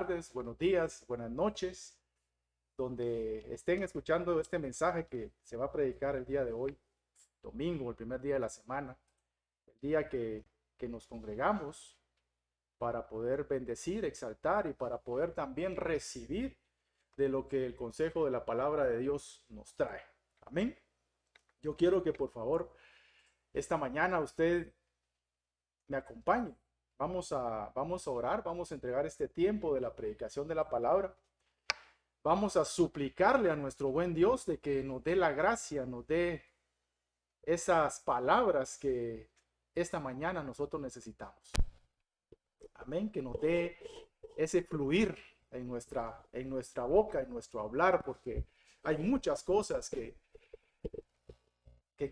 tardes, buenos días, buenas noches, donde estén escuchando este mensaje que se va a predicar el día de hoy, domingo, el primer día de la semana, el día que nos congregamos para poder bendecir, exaltar y para poder también recibir de lo que el consejo de la palabra de Dios nos trae. Amén. Yo quiero que por favor esta mañana usted me acompañe. Vamos a orar, vamos a entregar este tiempo de la predicación de la palabra. Vamos a suplicarle a nuestro buen Dios de que nos dé la gracia, nos dé esas palabras que esta mañana nosotros necesitamos. Amén, que nos dé ese fluir en nuestra boca, en nuestro hablar, porque hay muchas cosas que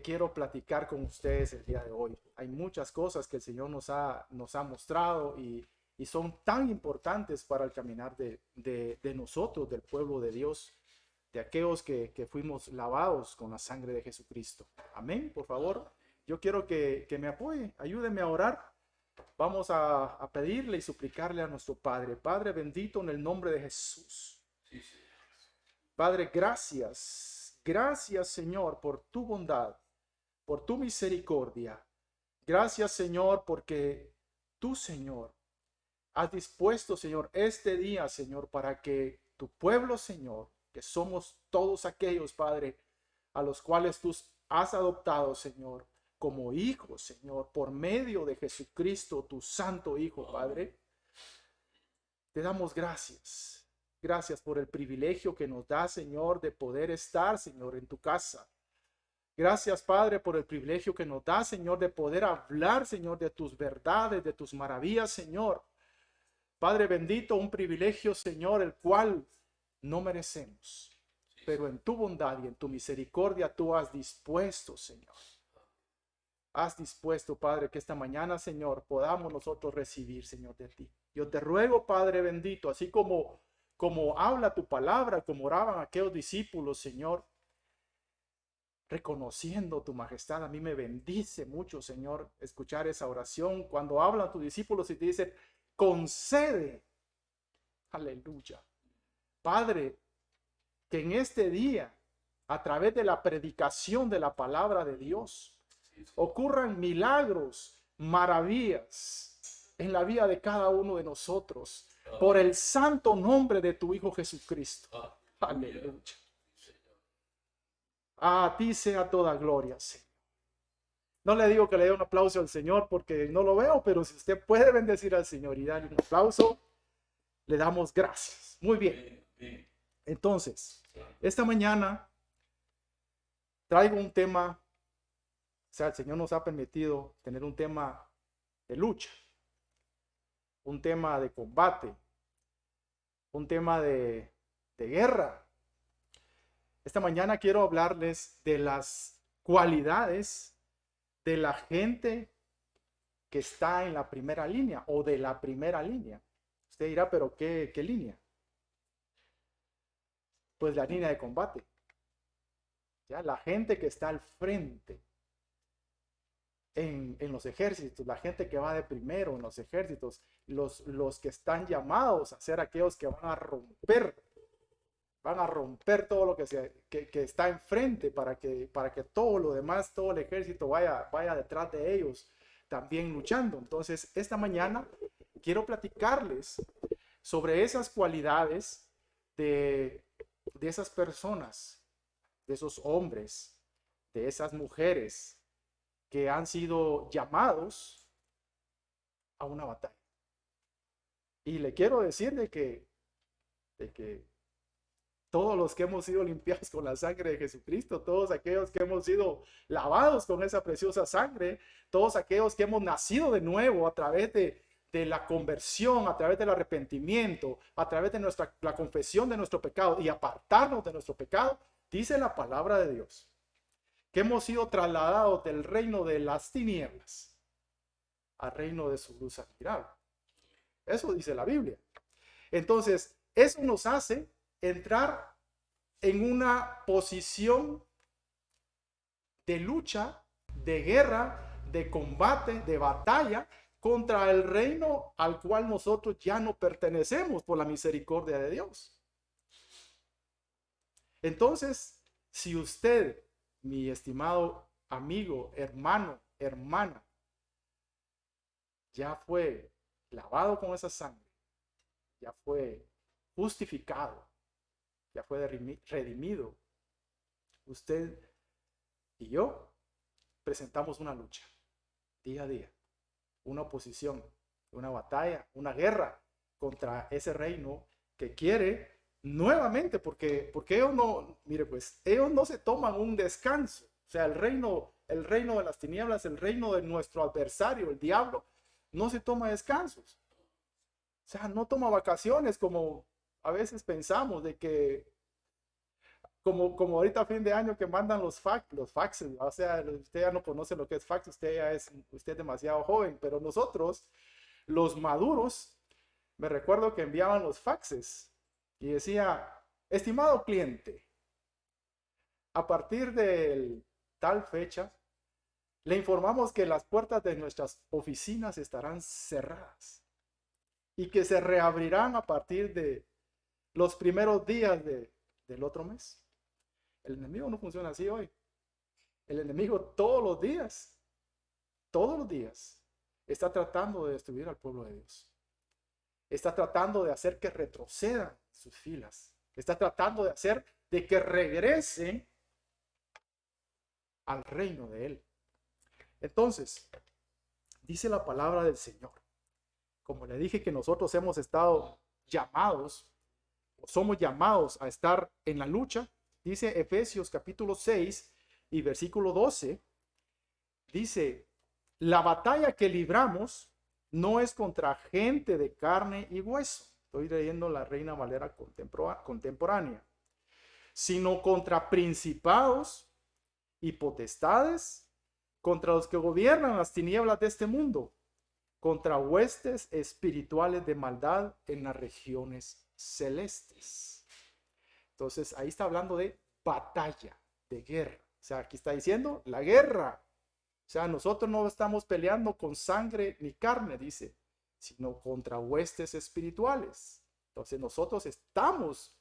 quiero platicar con ustedes el día de hoy. Hay muchas cosas que el Señor nos ha mostrado y son tan importantes para el caminar de nosotros, del pueblo de Dios, de aquellos que fuimos lavados con la sangre de Jesucristo. Amén, por favor. Yo quiero que me apoye, ayúdenme a orar. Vamos a pedirle y suplicarle a nuestro Padre. Padre bendito, en el nombre de Jesús. Padre, gracias. Gracias, Señor, por tu bondad, por tu misericordia. Gracias, Señor, porque tú, Señor, has dispuesto, Señor, este día, Señor, para que tu pueblo, Señor, que somos todos aquellos, Padre, a los cuales tú has adoptado, Señor, como hijos, Señor, por medio de Jesucristo, tu santo Hijo, Padre. Te damos gracias. Gracias por el privilegio que nos da, Señor, de poder estar, Señor, en tu casa. Gracias, Padre, por el privilegio que nos da, Señor, de poder hablar, Señor, de tus verdades, de tus maravillas, Señor. Padre bendito, un privilegio, Señor, el cual no merecemos. Pero en tu bondad y en tu misericordia tú has dispuesto, Señor. Has dispuesto, Padre, que esta mañana, Señor, podamos nosotros recibir, Señor, de ti. Yo te ruego, Padre bendito, así como habla tu palabra, como oraban aquellos discípulos, Señor, reconociendo tu majestad. A mí me bendice mucho, Señor, escuchar esa oración cuando hablan tus discípulos y te dicen, concede, aleluya, Padre, que en este día, a través de la predicación de la palabra de Dios, ocurran milagros, maravillas en la vida de cada uno de nosotros, por el santo nombre de tu Hijo Jesucristo. Aleluya. A ti sea toda gloria, Señor. No le digo que le dé un aplauso al Señor porque no lo veo, pero si usted puede bendecir al Señor y darle un aplauso, le damos gracias. Muy bien. Entonces, esta mañana traigo un tema, o sea, el Señor nos ha permitido tener un tema de lucha, un tema de combate, un tema de guerra. Esta mañana quiero hablarles de las cualidades de la gente que está en la primera línea o de la primera línea. Usted dirá, pero ¿qué línea? Pues la línea de combate. ¿Ya? La gente que está al frente en los ejércitos, la gente que va de primero en los ejércitos, los que están llamados a ser aquellos que van a romper todo lo que está enfrente para que todo lo demás, todo el ejército vaya detrás de ellos también luchando. Entonces, esta mañana quiero platicarles sobre esas cualidades de esas personas, de esos hombres, de esas mujeres que han sido llamados a una batalla. Y le quiero decir de que todos los que hemos sido limpiados con la sangre de Jesucristo, todos aquellos que hemos sido lavados con esa preciosa sangre, todos aquellos que hemos nacido de nuevo a través de la conversión, a través del arrepentimiento, a través de la confesión de nuestro pecado y apartarnos de nuestro pecado, dice la palabra de Dios, que hemos sido trasladados del reino de las tinieblas al reino de su luz admirable. Eso dice la Biblia. Entonces, eso nos hace entrar en una posición de lucha, de guerra, de combate, de batalla contra el reino al cual nosotros ya no pertenecemos por la misericordia de Dios. Entonces, si usted, mi estimado amigo, hermano, hermana, ya fue lavado con esa sangre, ya fue justificado, ya fue redimido, usted y yo presentamos una lucha día a día, una oposición, una batalla, una guerra contra ese reino que quiere nuevamente, porque ellos no, mire pues, ellos no se toman un descanso. O sea, el reino de las tinieblas, el reino de nuestro adversario, el diablo, no se toma descansos. O sea, no toma vacaciones como a veces pensamos de que, como ahorita a fin de año que mandan los faxes. O sea, usted ya no conoce lo que es fax, usted es demasiado joven, pero nosotros, los maduros, me recuerdo que enviaban los faxes y decía, estimado cliente, a partir de tal fecha, le informamos que las puertas de nuestras oficinas estarán cerradas y que se reabrirán a partir de los primeros días del otro mes. El enemigo no funciona así hoy. El enemigo todos los días, está tratando de destruir al pueblo de Dios. Está tratando de hacer que retrocedan sus filas. Está tratando de hacer de que regresen al reino de Él. Entonces, dice la palabra del Señor. Como le dije que nosotros hemos estado llamados, somos llamados a estar en la lucha. Dice Efesios capítulo 6 y versículo 12. Dice, la batalla que libramos no es contra gente de carne y hueso. Estoy leyendo la Reina Valera contemporánea. Sino contra principados y potestades, contra los que gobiernan las tinieblas de este mundo, contra huestes espirituales de maldad en las regiones celestes. Entonces ahí está hablando de batalla, de guerra. O sea, aquí está diciendo la guerra. O sea, nosotros no estamos peleando con sangre ni carne, dice, sino contra huestes espirituales. Entonces nosotros estamos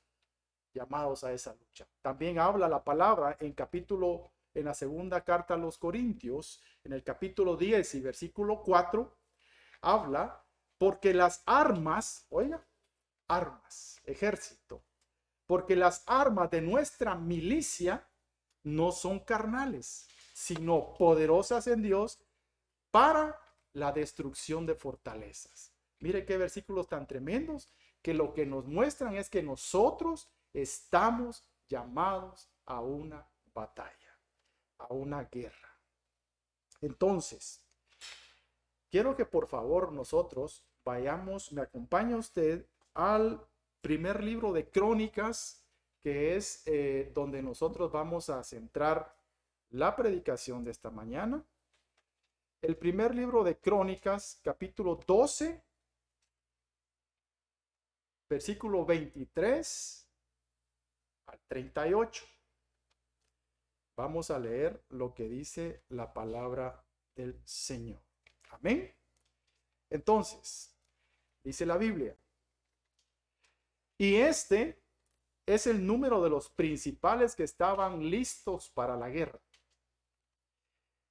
llamados a esa lucha. También habla la palabra en la segunda carta a los Corintios, en el capítulo 10 y versículo 4, habla, porque las armas, oiga, armas, ejército, porque las armas de nuestra milicia no son carnales, sino poderosas en Dios para la destrucción de fortalezas. Mire qué versículos tan tremendos, que lo que nos muestran es que nosotros estamos llamados a una batalla, a una guerra. Entonces, quiero que por favor nosotros vayamos, me acompaña usted al primer libro de Crónicas, que es donde nosotros vamos a centrar la predicación de esta mañana. El primer libro de Crónicas, capítulo 12, versículo 23 al 38. Vamos a leer lo que dice la palabra del Señor. Amén. Entonces, dice la Biblia, y este es el número de los principales que estaban listos para la guerra.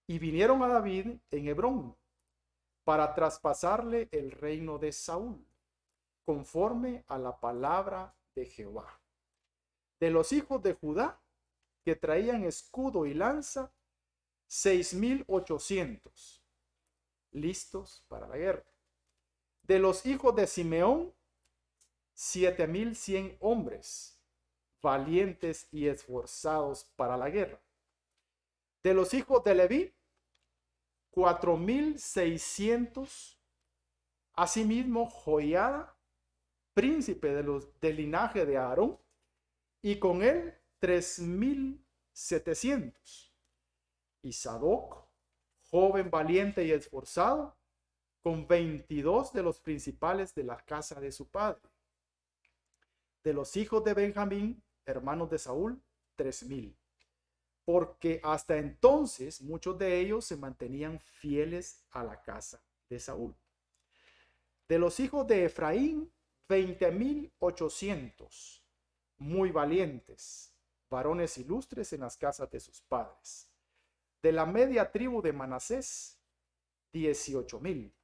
Y vinieron a David en Hebrón para traspasarle el reino de Saúl, conforme a la palabra de Jehová. De los hijos de Judá, que traían escudo y lanza, 6,800, listos para la guerra. De los hijos de Simeón, 7,100 hombres, valientes y esforzados para la guerra. De los hijos de Leví, 4,600. Asimismo, Joiada, príncipe del linaje de Aarón, y con él 3,700. Y Sadoc, joven valiente y esforzado, con 22 de los principales de la casa de su padre. De los hijos de Benjamín, hermanos de Saúl, 3,000. Porque hasta entonces muchos de ellos se mantenían fieles a la casa de Saúl. De los hijos de Efraín, 20,800, muy valientes, varones ilustres en las casas de sus padres. De la media tribu de Manasés, 18,000,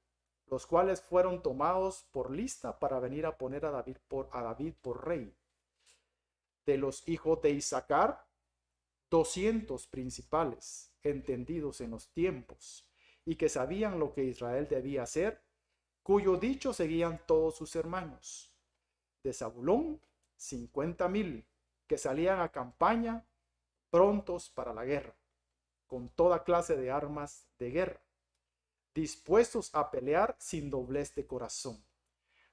los cuales fueron tomados por lista para venir a poner a David por rey. De los hijos de Isaacar, 200 principales, entendidos en los tiempos, y que sabían lo que Israel debía hacer, cuyo dicho seguían todos sus hermanos. De Zabulón, 50,000, que salían a campaña, prontos para la guerra, con toda clase de armas de guerra, dispuestos a pelear sin doblez de corazón.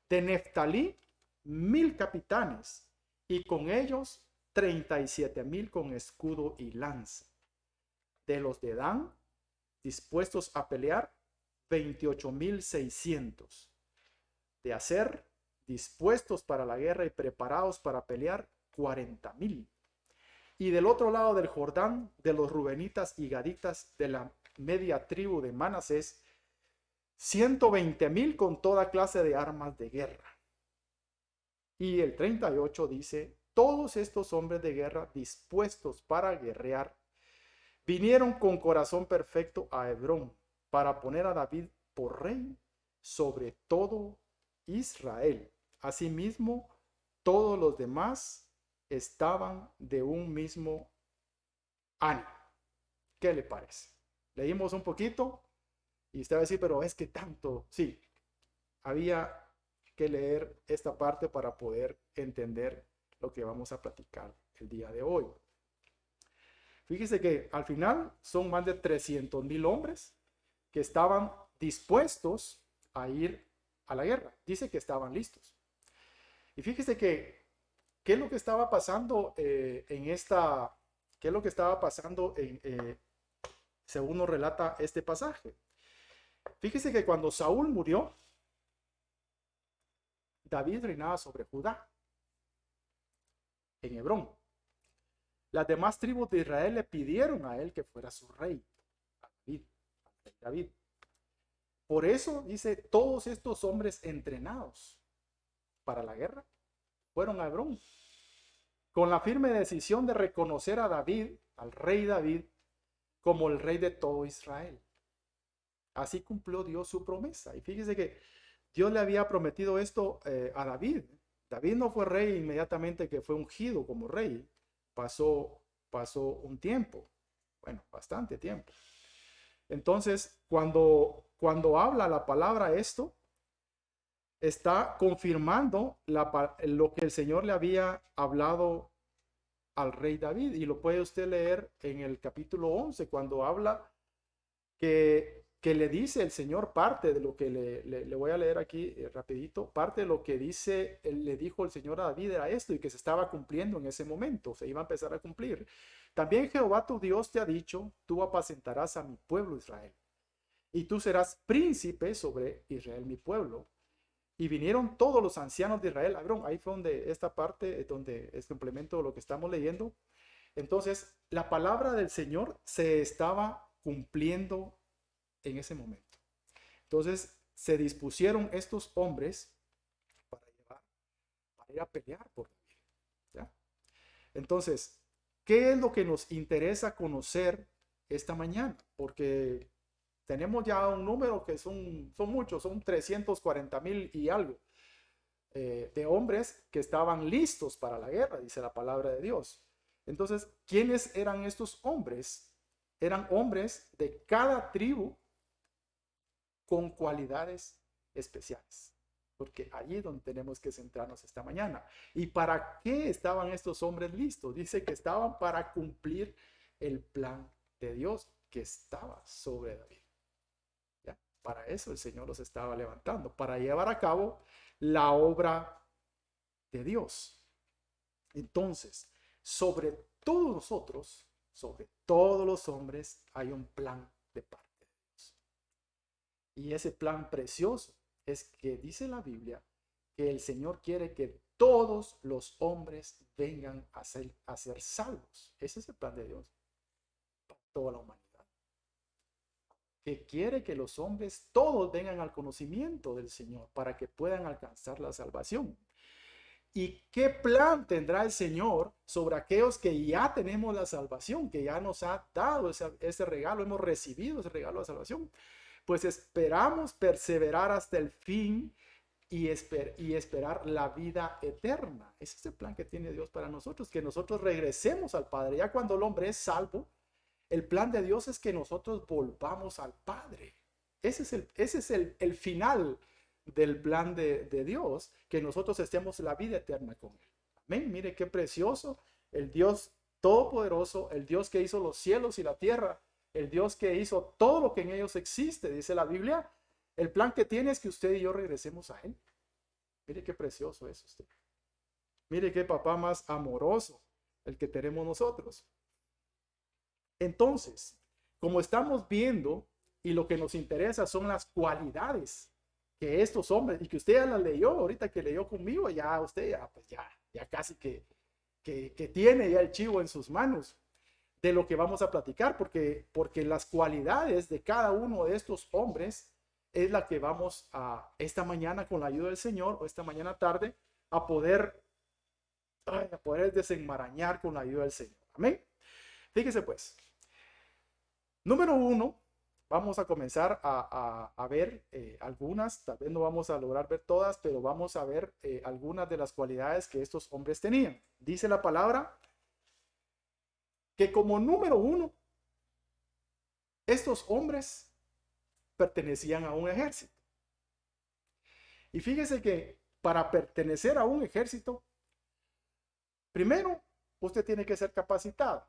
De Neftalí, 1,000 capitanes, y con ellos 37,000 con escudo y lanza. De los de Dan, dispuestos a pelear, 28,600. De Aser, dispuestos para la guerra y preparados para pelear, 40,000. Y del otro lado del Jordán, de los rubenitas y gaditas de la media tribu de Manasés, 120,000 con toda clase de armas de guerra. Y el 38 dice: todos estos hombres de guerra dispuestos para guerrear vinieron con corazón perfecto a Hebrón para poner a David por rey sobre todo Israel. Asimismo, todos los demás estaban de un mismo ánimo. ¿Qué le parece? Leímos un poquito y usted va a decir, pero es que tanto. Sí, había que leer esta parte para poder entender lo que vamos a platicar el día de hoy. Fíjese que al final son más de 300,000 hombres que estaban dispuestos a ir a la guerra. Dice que estaban listos. Y fíjese que qué es lo que estaba pasando según nos relata este pasaje. Fíjese que cuando Saúl murió, David reinaba sobre Judá, en Hebrón. Las demás tribus de Israel le pidieron a él que fuera su rey, a David. Por eso, dice, todos estos hombres entrenados para la guerra fueron a Hebrón, con la firme decisión de reconocer a David, al rey David, como el rey de todo Israel. Así cumplió Dios su promesa. Y fíjese que Dios le había prometido esto a David. David no fue rey inmediatamente que fue ungido como rey. Pasó un tiempo, bueno, bastante tiempo. Entonces, cuando habla la palabra esto, está confirmando lo que el Señor le había hablado al rey David. Y lo puede usted leer en el capítulo 11, cuando habla que le dice el Señor parte de lo que le voy a leer aquí rapidito. Parte de lo que le dijo el Señor a David era esto, y que se estaba cumpliendo en ese momento, se iba a empezar a cumplir. También Jehová tu Dios te ha dicho: tú apacentarás a mi pueblo Israel, y tú serás príncipe sobre Israel mi pueblo. Y vinieron todos los ancianos de Israel. Ahí fue donde esta parte, donde es complemento de lo que estamos leyendo. Entonces, la palabra del Señor se estaba cumpliendo en ese momento. Entonces, se dispusieron estos hombres para ir a pelear por David, ¿ya? Entonces, ¿qué es lo que nos interesa conocer esta mañana? Porque tenemos ya un número que son muchos, son 340,000 y algo de hombres que estaban listos para la guerra, dice la palabra de Dios. Entonces, ¿quiénes eran estos hombres? Eran hombres de cada tribu con cualidades especiales, porque allí es donde tenemos que centrarnos esta mañana. ¿Y para qué estaban estos hombres listos? Dice que estaban para cumplir el plan de Dios que estaba sobre David. ¿Ya? Para eso el Señor los estaba levantando, para llevar a cabo la obra de Dios. Entonces, sobre todos nosotros, sobre todos los hombres, hay un plan de parte de Dios. Y ese plan precioso es que dice la Biblia que el Señor quiere que todos los hombres vengan a ser salvos. Ese es el plan de Dios para toda la humanidad. que quiere que los hombres todos vengan al conocimiento del Señor para que puedan alcanzar la salvación. ¿Y qué plan tendrá el Señor sobre aquellos que ya tenemos la salvación, que ya nos ha dado ese regalo, hemos recibido ese regalo de salvación? Pues esperamos perseverar hasta el fin y esperar la vida eterna. Ese es el plan que tiene Dios para nosotros, que nosotros regresemos al Padre. Ya cuando el hombre es salvo, el plan de Dios es que nosotros volvamos al Padre. Ese es el final del plan de Dios, que nosotros estemos la vida eterna con Él. Amén. Mire qué precioso, el Dios todopoderoso, el Dios que hizo los cielos y la tierra, el Dios que hizo todo lo que en ellos existe, dice la Biblia. El plan que tiene es que usted y yo regresemos a Él. Mire qué precioso es usted. Mire qué papá más amoroso el que tenemos nosotros. Entonces, como estamos viendo, y lo que nos interesa son las cualidades que estos hombres, y que usted ya las leyó, ahorita que leyó conmigo, ya usted ya casi que tiene ya el chivo en sus manos de lo que vamos a platicar, porque las cualidades de cada uno de estos hombres es la que vamos a esta mañana, con la ayuda del Señor, o esta mañana tarde, a poder desenmarañar con la ayuda del Señor. Amén. Fíjese pues. Número 1, vamos a comenzar a ver algunas, tal vez no vamos a lograr ver todas, pero vamos a ver algunas de las cualidades que estos hombres tenían. Dice la palabra que como número 1, estos hombres pertenecían a un ejército. Y fíjese que para pertenecer a un ejército, primero usted tiene que ser capacitado.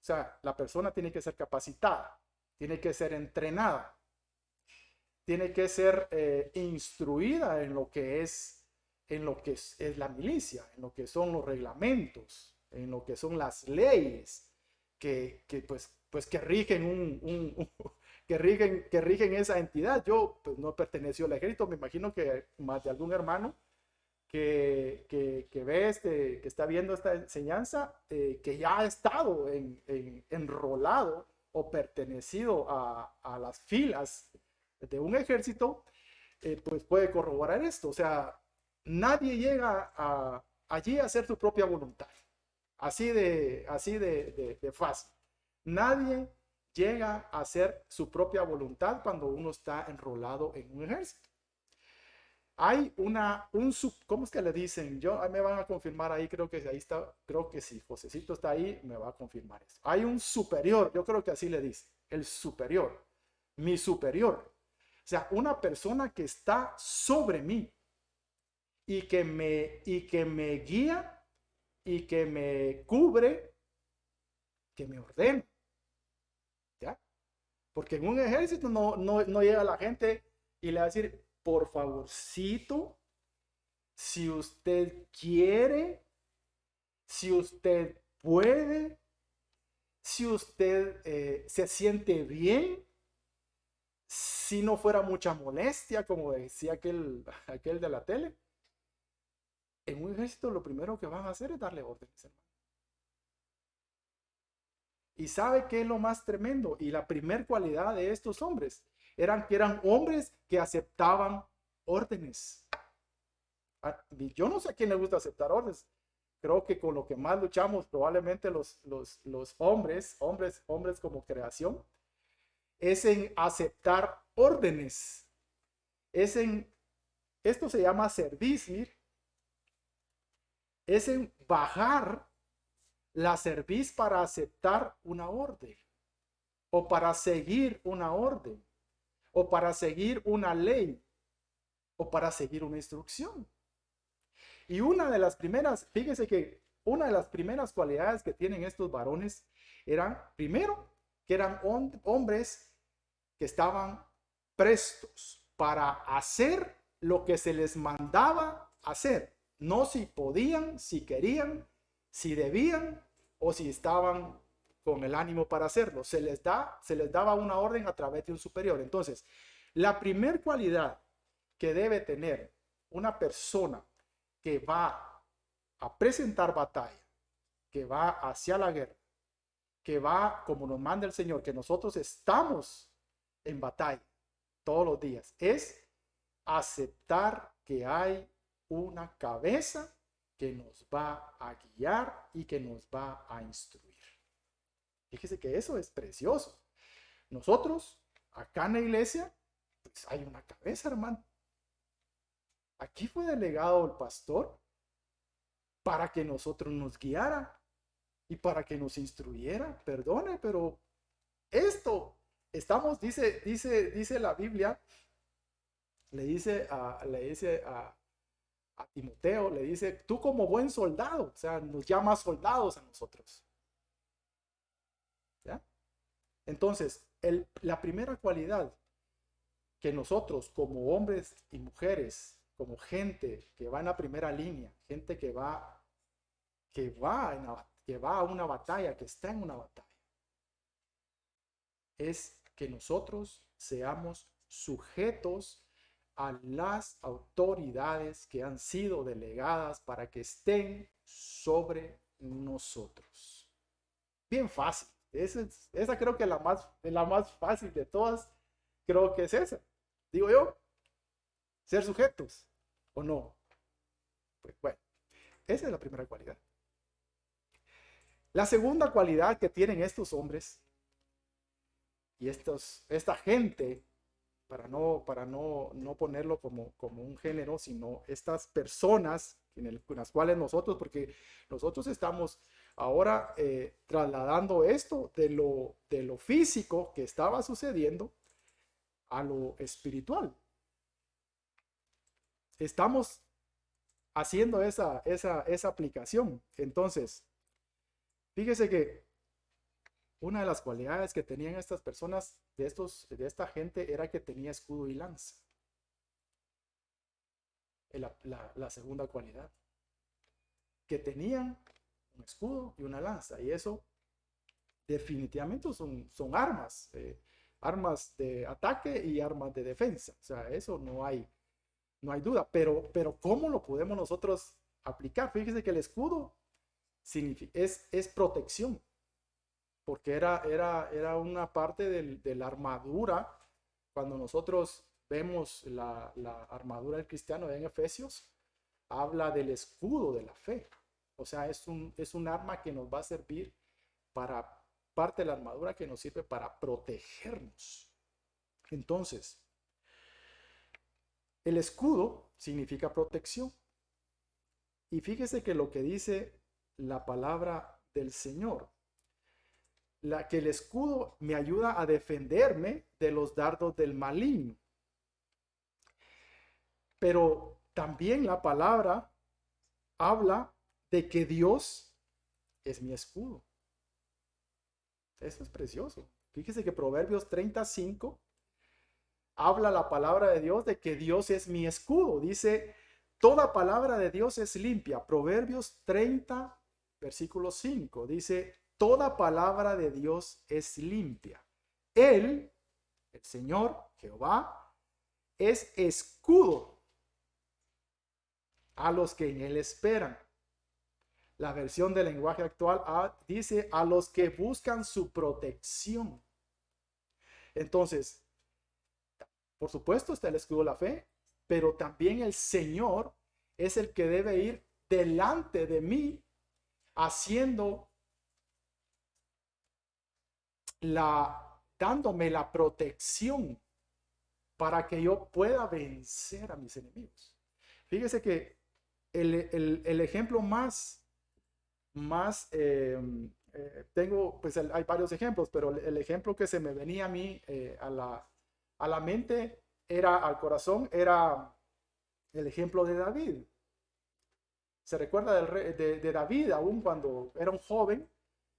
O sea, la persona tiene que ser capacitada, tiene que ser entrenada, tiene que ser instruida en lo que es la milicia, en lo que son los reglamentos, en lo que son las leyes que rigen que rigen esa entidad. Yo pues no perteneció al ejército, me imagino que más de algún hermano que ve que está viendo esta enseñanza, que ya ha estado enrolado o pertenecido a las filas de un ejército, pues puede corroborar esto. O sea, nadie llega allí a hacer su propia voluntad. Así de fácil. Nadie llega a hacer su propia voluntad cuando uno está enrolado en un ejército. Hay ¿cómo es que le dicen? Me van a confirmar ahí, creo que ahí está, creo que sí, Josecito está ahí, me va a confirmar eso. Hay un superior, yo creo que así le dice, el superior, mi superior. O sea, una persona que está sobre mí y que me guía y que me cubre, que me ordena. ¿Ya? Porque en un ejército no llega la gente y le va a decir, por favorcito, si usted quiere, si usted puede, si usted se siente bien, si no fuera mucha molestia, como decía aquel de la tele. En un ejército lo primero que van a hacer es darle órdenes, hermano. Y ¿sabe qué es lo más tremendo? Y la primer cualidad de estos hombres que eran hombres que aceptaban órdenes. Yo no sé a quién le gusta aceptar órdenes. Creo que con lo que más luchamos probablemente los hombres como creación, es en aceptar órdenes. Esto se llama servir, es en bajar la cerviz para aceptar una orden, o para seguir una orden, o para seguir una ley, o para seguir una instrucción. Y una de las primeras, fíjese que una de las primeras cualidades que tienen estos varones eran, primero, que eran hombres que estaban prestos para hacer lo que se les mandaba hacer. No si podían, si querían, si debían o si estaban con el ánimo para hacerlo. Se les daba una orden a través de un superior. Entonces, la primer cualidad que debe tener una persona que va a presentar batalla, que va hacia la guerra, que va como nos manda el Señor, que nosotros estamos en batalla todos los días es aceptar que hay una cabeza que nos va a guiar y que nos va a instruir. Fíjese que eso es precioso. Nosotros, acá en la iglesia, pues hay una cabeza, hermano. Aquí fue delegado el pastor para que nosotros nos guiara y para que nos instruyera. Perdone, pero esto estamos, dice la Biblia, le dice a Timoteo, le dice, tú como buen soldado, o sea, nos llama soldados a nosotros. ¿Ya? Entonces, la primera cualidad que nosotros como hombres y mujeres, como gente que va en la primera línea, gente que va a una batalla, que está en una batalla, es que nosotros seamos sujetos a las autoridades que han sido delegadas para que estén sobre nosotros. Bien fácil. Esa creo que la más fácil de todas, creo que es esa. Digo yo, ser sujetos o no. Pues bueno, esa es la primera cualidad. La segunda cualidad que tienen estos hombres y esta gente, para no ponerlo como un género, sino estas personas con las cuales nosotros, porque nosotros estamos ahora trasladando esto de lo físico que estaba sucediendo a lo espiritual. Estamos haciendo esa aplicación. Entonces, fíjese que una de las cualidades que tenían estas personas, de esta gente, era que tenía escudo y lanza. La segunda cualidad. Que tenían un escudo y una lanza. Y eso definitivamente son armas. Armas de ataque y armas de defensa. O sea, eso no hay duda. Pero ¿cómo lo podemos nosotros aplicar? Fíjese que el escudo es protección. Porque era una parte de la armadura. Cuando nosotros vemos la armadura del cristiano en Efesios, habla del escudo de la fe. O sea, es un arma que nos va a servir parte de la armadura que nos sirve para protegernos. Entonces, el escudo significa protección. Y fíjese que lo que dice la palabra del Señor, que el escudo me ayuda a defenderme de los dardos del maligno. Pero también la palabra habla de que Dios es mi escudo. Eso es precioso. Fíjese que Proverbios 35 habla la palabra de Dios de que Dios es mi escudo. Dice, toda palabra de Dios es limpia. Proverbios 30, versículo 5, dice, toda palabra de Dios es limpia. Él, el Señor, Jehová, es escudo a los que en Él esperan. La versión del lenguaje actual dice a los que buscan su protección. Entonces, por supuesto está el escudo de la fe, pero también el Señor es el que debe ir delante de mí dándome la protección para que yo pueda vencer a mis enemigos. Fíjese que el ejemplo tengo, pues hay varios ejemplos, pero el ejemplo que se me venía a mí a la mente, al corazón, era el ejemplo de David. Se recuerda de David, aún cuando era un joven,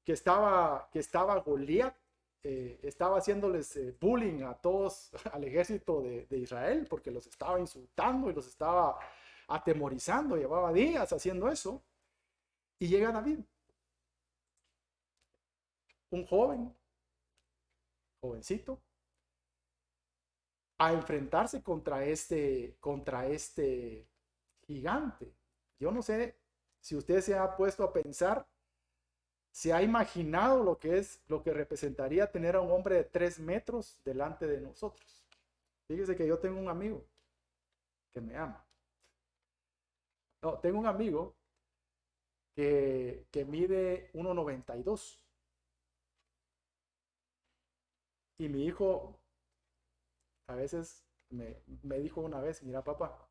que estaba Goliat, estaba haciéndoles bullying a todos, al ejército de Israel, porque los estaba insultando y los estaba atemorizando. Llevaba días haciendo eso. Y llega David, un jovencito, a enfrentarse contra este gigante. Yo no sé si usted se ha puesto a pensar ¿Se ha imaginado lo que es, lo que representaría tener a un hombre de 3 metros delante de nosotros? Fíjese que yo tengo un amigo que me ama. No, tengo un amigo que mide 1,92. Y mi hijo a veces me dijo una vez, mira papá,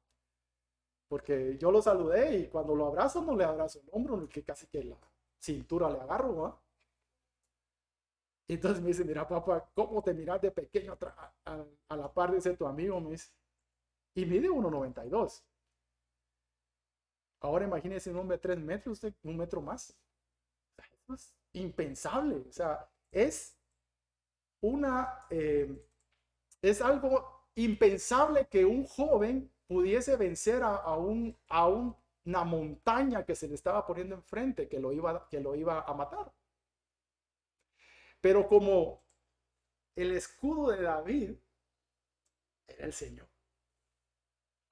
porque yo lo saludé y cuando lo abrazo no le abrazo el hombro, que casi que la cintura le agarro, ¿va? Y entonces me dice, mira papá, ¿cómo te miras de pequeño a la par de ese tu amigo? Me dice, y mide 1,92. Ahora imagínese un hombre de 3 metros, usted un metro más. Eso es impensable. O sea, una, eh, es algo impensable que un joven pudiese vencer una montaña que se le estaba poniendo enfrente, que lo iba a matar. Pero como el escudo de David era el Señor,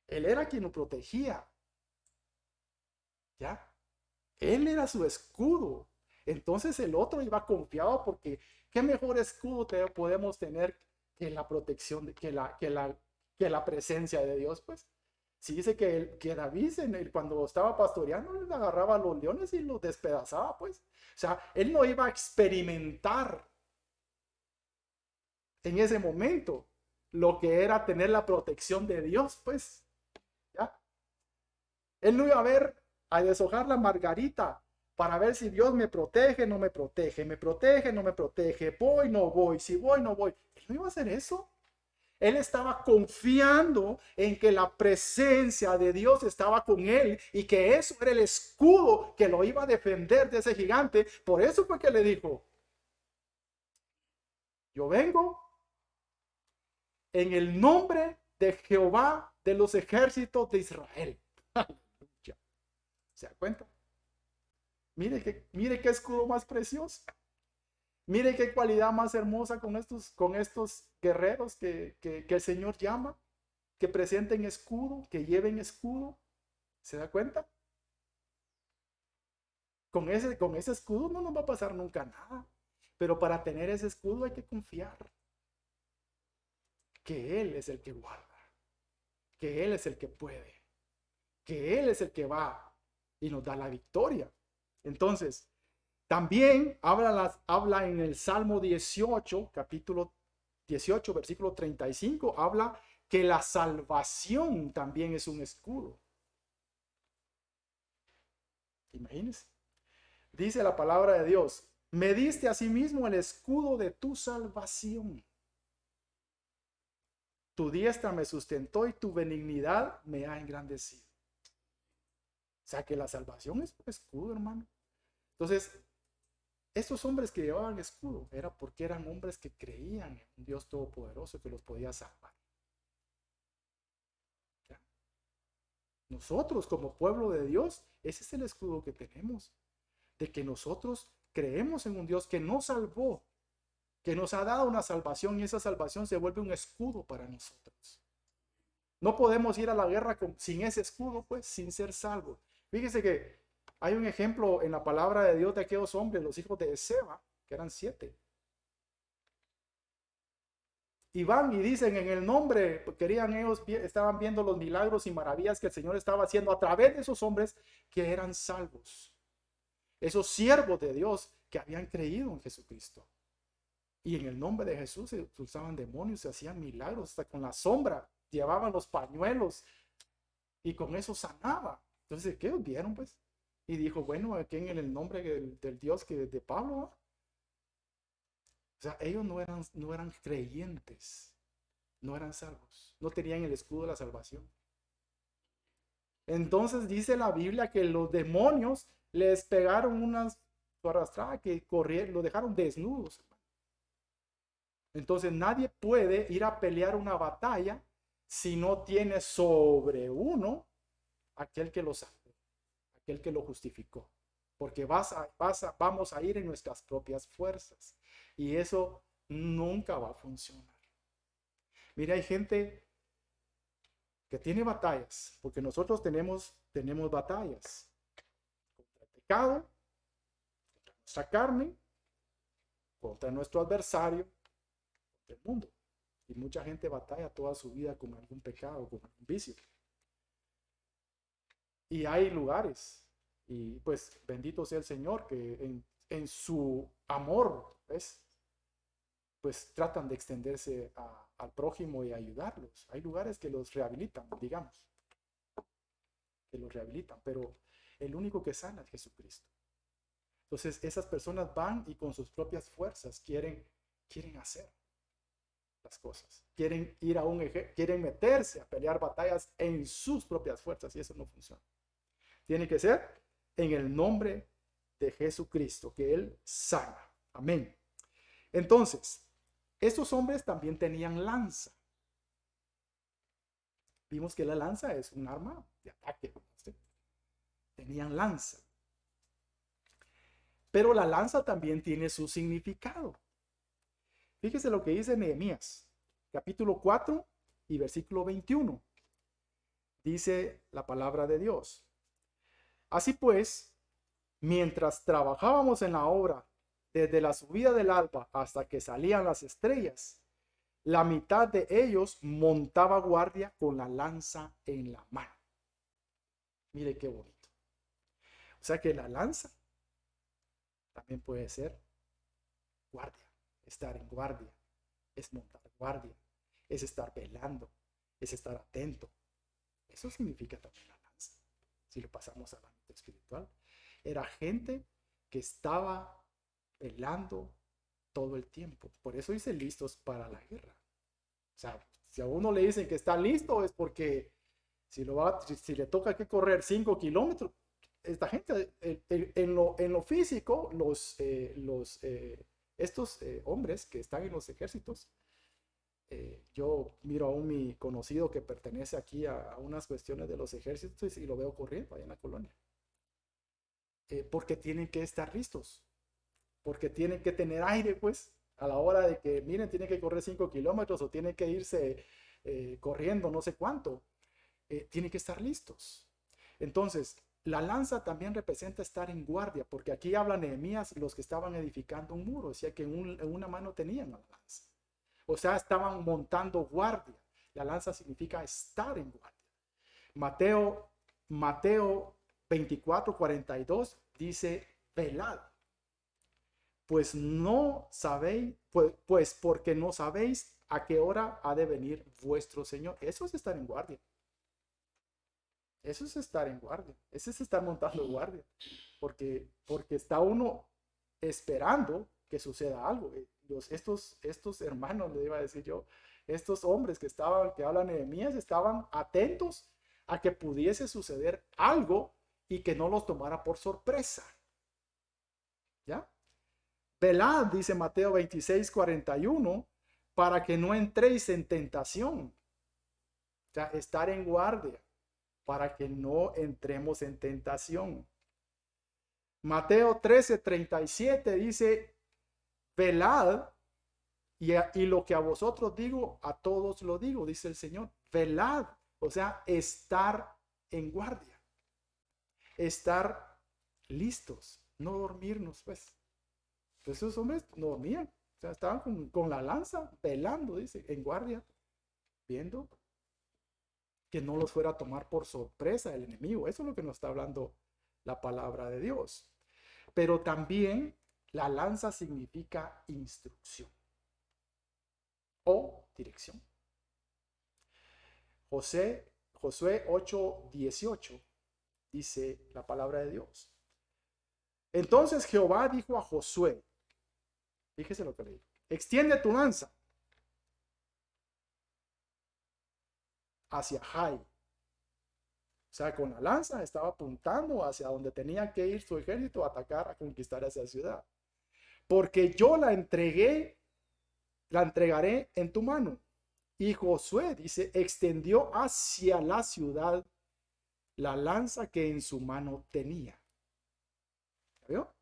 él era quien lo protegía, ¿ya? Él era su escudo. Entonces el otro iba confiado porque qué mejor escudo podemos tener que la protección, que la presencia de Dios, pues. Sí dice que David cuando estaba pastoreando, le agarraba a los leones y los despedazaba, pues. O sea, él no iba a experimentar en ese momento lo que era tener la protección de Dios, pues. ¿Ya? Él no iba a ver, a deshojar la margarita para ver si Dios me protege, no me protege, me protege, no me protege, voy, no voy, si voy, no voy. Él no iba a hacer eso. Él estaba confiando en que la presencia de Dios estaba con él y que eso era el escudo que lo iba a defender de ese gigante. Por eso fue que le dijo, yo vengo en el nombre de Jehová de los ejércitos de Israel. ¿Se da cuenta? Mire qué escudo más precioso. Mire qué cualidad más hermosa con estos guerreros que el Señor llama, que presenten escudo, que lleven escudo. ¿Se da cuenta? Con ese escudo no nos va a pasar nunca nada. Pero para tener ese escudo hay que confiar que Él es el que guarda, que Él es el que puede, que Él es el que va y nos da la victoria. Entonces, también habla en el Salmo 18, capítulo 18, versículo 35, habla que la salvación también es un escudo. Imagínense. Dice la palabra de Dios, me diste a sí mismo el escudo de tu salvación. Tu diestra me sustentó y tu benignidad me ha engrandecido. O sea que la salvación es un escudo, hermano. Entonces, estos hombres que llevaban escudo era porque eran hombres que creían en un Dios todopoderoso que los podía salvar. ¿Ya? Nosotros como pueblo de Dios, ese es el escudo que tenemos, de que nosotros creemos en un Dios que nos salvó, que nos ha dado una salvación y esa salvación se vuelve un escudo para nosotros. No podemos ir a la guerra sin ese escudo, pues, sin ser salvos. Fíjese que hay un ejemplo en la palabra de Dios de aquellos hombres, los hijos de Seba, que eran 7. Y van y dicen en el nombre, querían ellos, estaban viendo los milagros y maravillas que el Señor estaba haciendo a través de esos hombres que eran salvos. Esos siervos de Dios que habían creído en Jesucristo. Y en el nombre de Jesús se expulsaban demonios, se hacían milagros, hasta con la sombra, llevaban los pañuelos y con eso sanaba. Entonces, ¿qué vieron pues? Y dijo, bueno, aquí en el nombre del Dios que de Pablo, ¿no? O sea, ellos no eran creyentes, no eran salvos, no tenían el escudo de la salvación. Entonces dice la Biblia que los demonios les pegaron unas arrastradas que corrieron, lo dejaron desnudos. Entonces nadie puede ir a pelear una batalla si no tiene sobre uno aquel que lo salvó, aquel que lo justificó. Porque vamos a ir en nuestras propias fuerzas. Y eso nunca va a funcionar. Mira, hay gente que tiene batallas, porque nosotros tenemos batallas contra el pecado, contra nuestra carne, contra nuestro adversario, contra el mundo. Y mucha gente batalla toda su vida con algún pecado, con algún vicio. Y hay lugares, y pues bendito sea el Señor, que en su amor, ¿ves? Pues tratan de extenderse al prójimo y ayudarlos. Hay lugares que los rehabilitan, digamos, que los rehabilitan, pero el único que sana es Jesucristo. Entonces esas personas van y con sus propias fuerzas quieren hacer las cosas, quieren ir a quieren meterse a pelear batallas en sus propias fuerzas, y eso no funciona. Tiene que ser en el nombre de Jesucristo, que Él sana. Amén. Entonces, estos hombres también tenían lanza. Vimos que la lanza es un arma de ataque, ¿sí? Tenían lanza. Pero la lanza también tiene su significado. Fíjese lo que dice Nehemías, capítulo 4 y versículo 21. Dice la palabra de Dios. Así pues, mientras trabajábamos en la obra, desde la subida del alba hasta que salían las estrellas, la mitad de ellos montaba guardia con la lanza en la mano. Mire qué bonito. O sea que la lanza también puede ser guardia, estar en guardia, es montar guardia, es estar velando, es estar atento. Eso significa también la lanza. Si lo pasamos al ámbito espiritual, era gente que estaba velando todo el tiempo. Por eso dice listos para la guerra. O sea, si a uno le dicen que está listo es porque si le toca que correr 5 kilómetros, esta gente en lo físico, estos hombres que están en los ejércitos, yo miro a mi conocido que pertenece aquí a unas cuestiones de los ejércitos y lo veo corriendo ahí en la colonia. Porque tienen que estar listos, porque tienen que tener aire, pues, a la hora de que, miren, tienen que correr 5 kilómetros o tienen que irse corriendo no sé cuánto. Tienen que estar listos. Entonces, la lanza también representa estar en guardia, porque aquí habla Nehemías, los que estaban edificando un muro, decía que en una mano tenían la lanza. O sea, estaban montando guardia. La lanza significa estar en guardia. Mateo 24:42 dice, velad, pues no sabéis, pues porque no sabéis a qué hora ha de venir vuestro Señor. Eso es estar en guardia. Eso es estar en guardia. Eso es estar montando guardia. Porque está uno esperando que suceda algo. Estos hermanos, le iba a decir yo, estos hombres que hablan de Nehemías, estaban atentos a que pudiese suceder algo y que no los tomara por sorpresa. ¿Ya? Velad, dice Mateo 26:41, para que no entréis en tentación. O sea, estar en guardia para que no entremos en tentación. Mateo 13:37 dice, velad, y lo que a vosotros digo, a todos lo digo, dice el Señor. Velad, o sea, estar en guardia, estar listos, no dormirnos, pues. Entonces esos hombres no dormían, o sea, estaban con la lanza, velando, dice, en guardia, viendo que no los fuera a tomar por sorpresa el enemigo. Eso es lo que nos está hablando la palabra de Dios. Pero también la lanza significa instrucción o dirección. Josué 8:18 dice la palabra de Dios. Entonces Jehová dijo a Josué, fíjese lo que le dijo, extiende tu lanza hacia Jai. O sea, con la lanza estaba apuntando hacia donde tenía que ir su ejército a atacar, a conquistar esa ciudad. Porque yo la entregaré en tu mano. Y Josué, dice, extendió hacia la ciudad la lanza que en su mano tenía. ¿Vio? O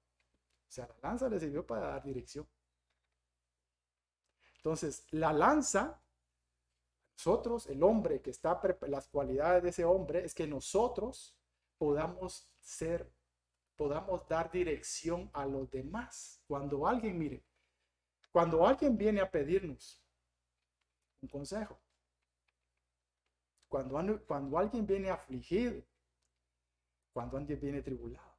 sea, la lanza le sirvió para dar dirección. Entonces, la lanza, nosotros, el hombre que está, las cualidades de ese hombre es que nosotros podamos ser podamos dar dirección a los demás. Cuando alguien, mire, cuando alguien viene a pedirnos un consejo, cuando alguien viene afligido, cuando alguien viene tribulado,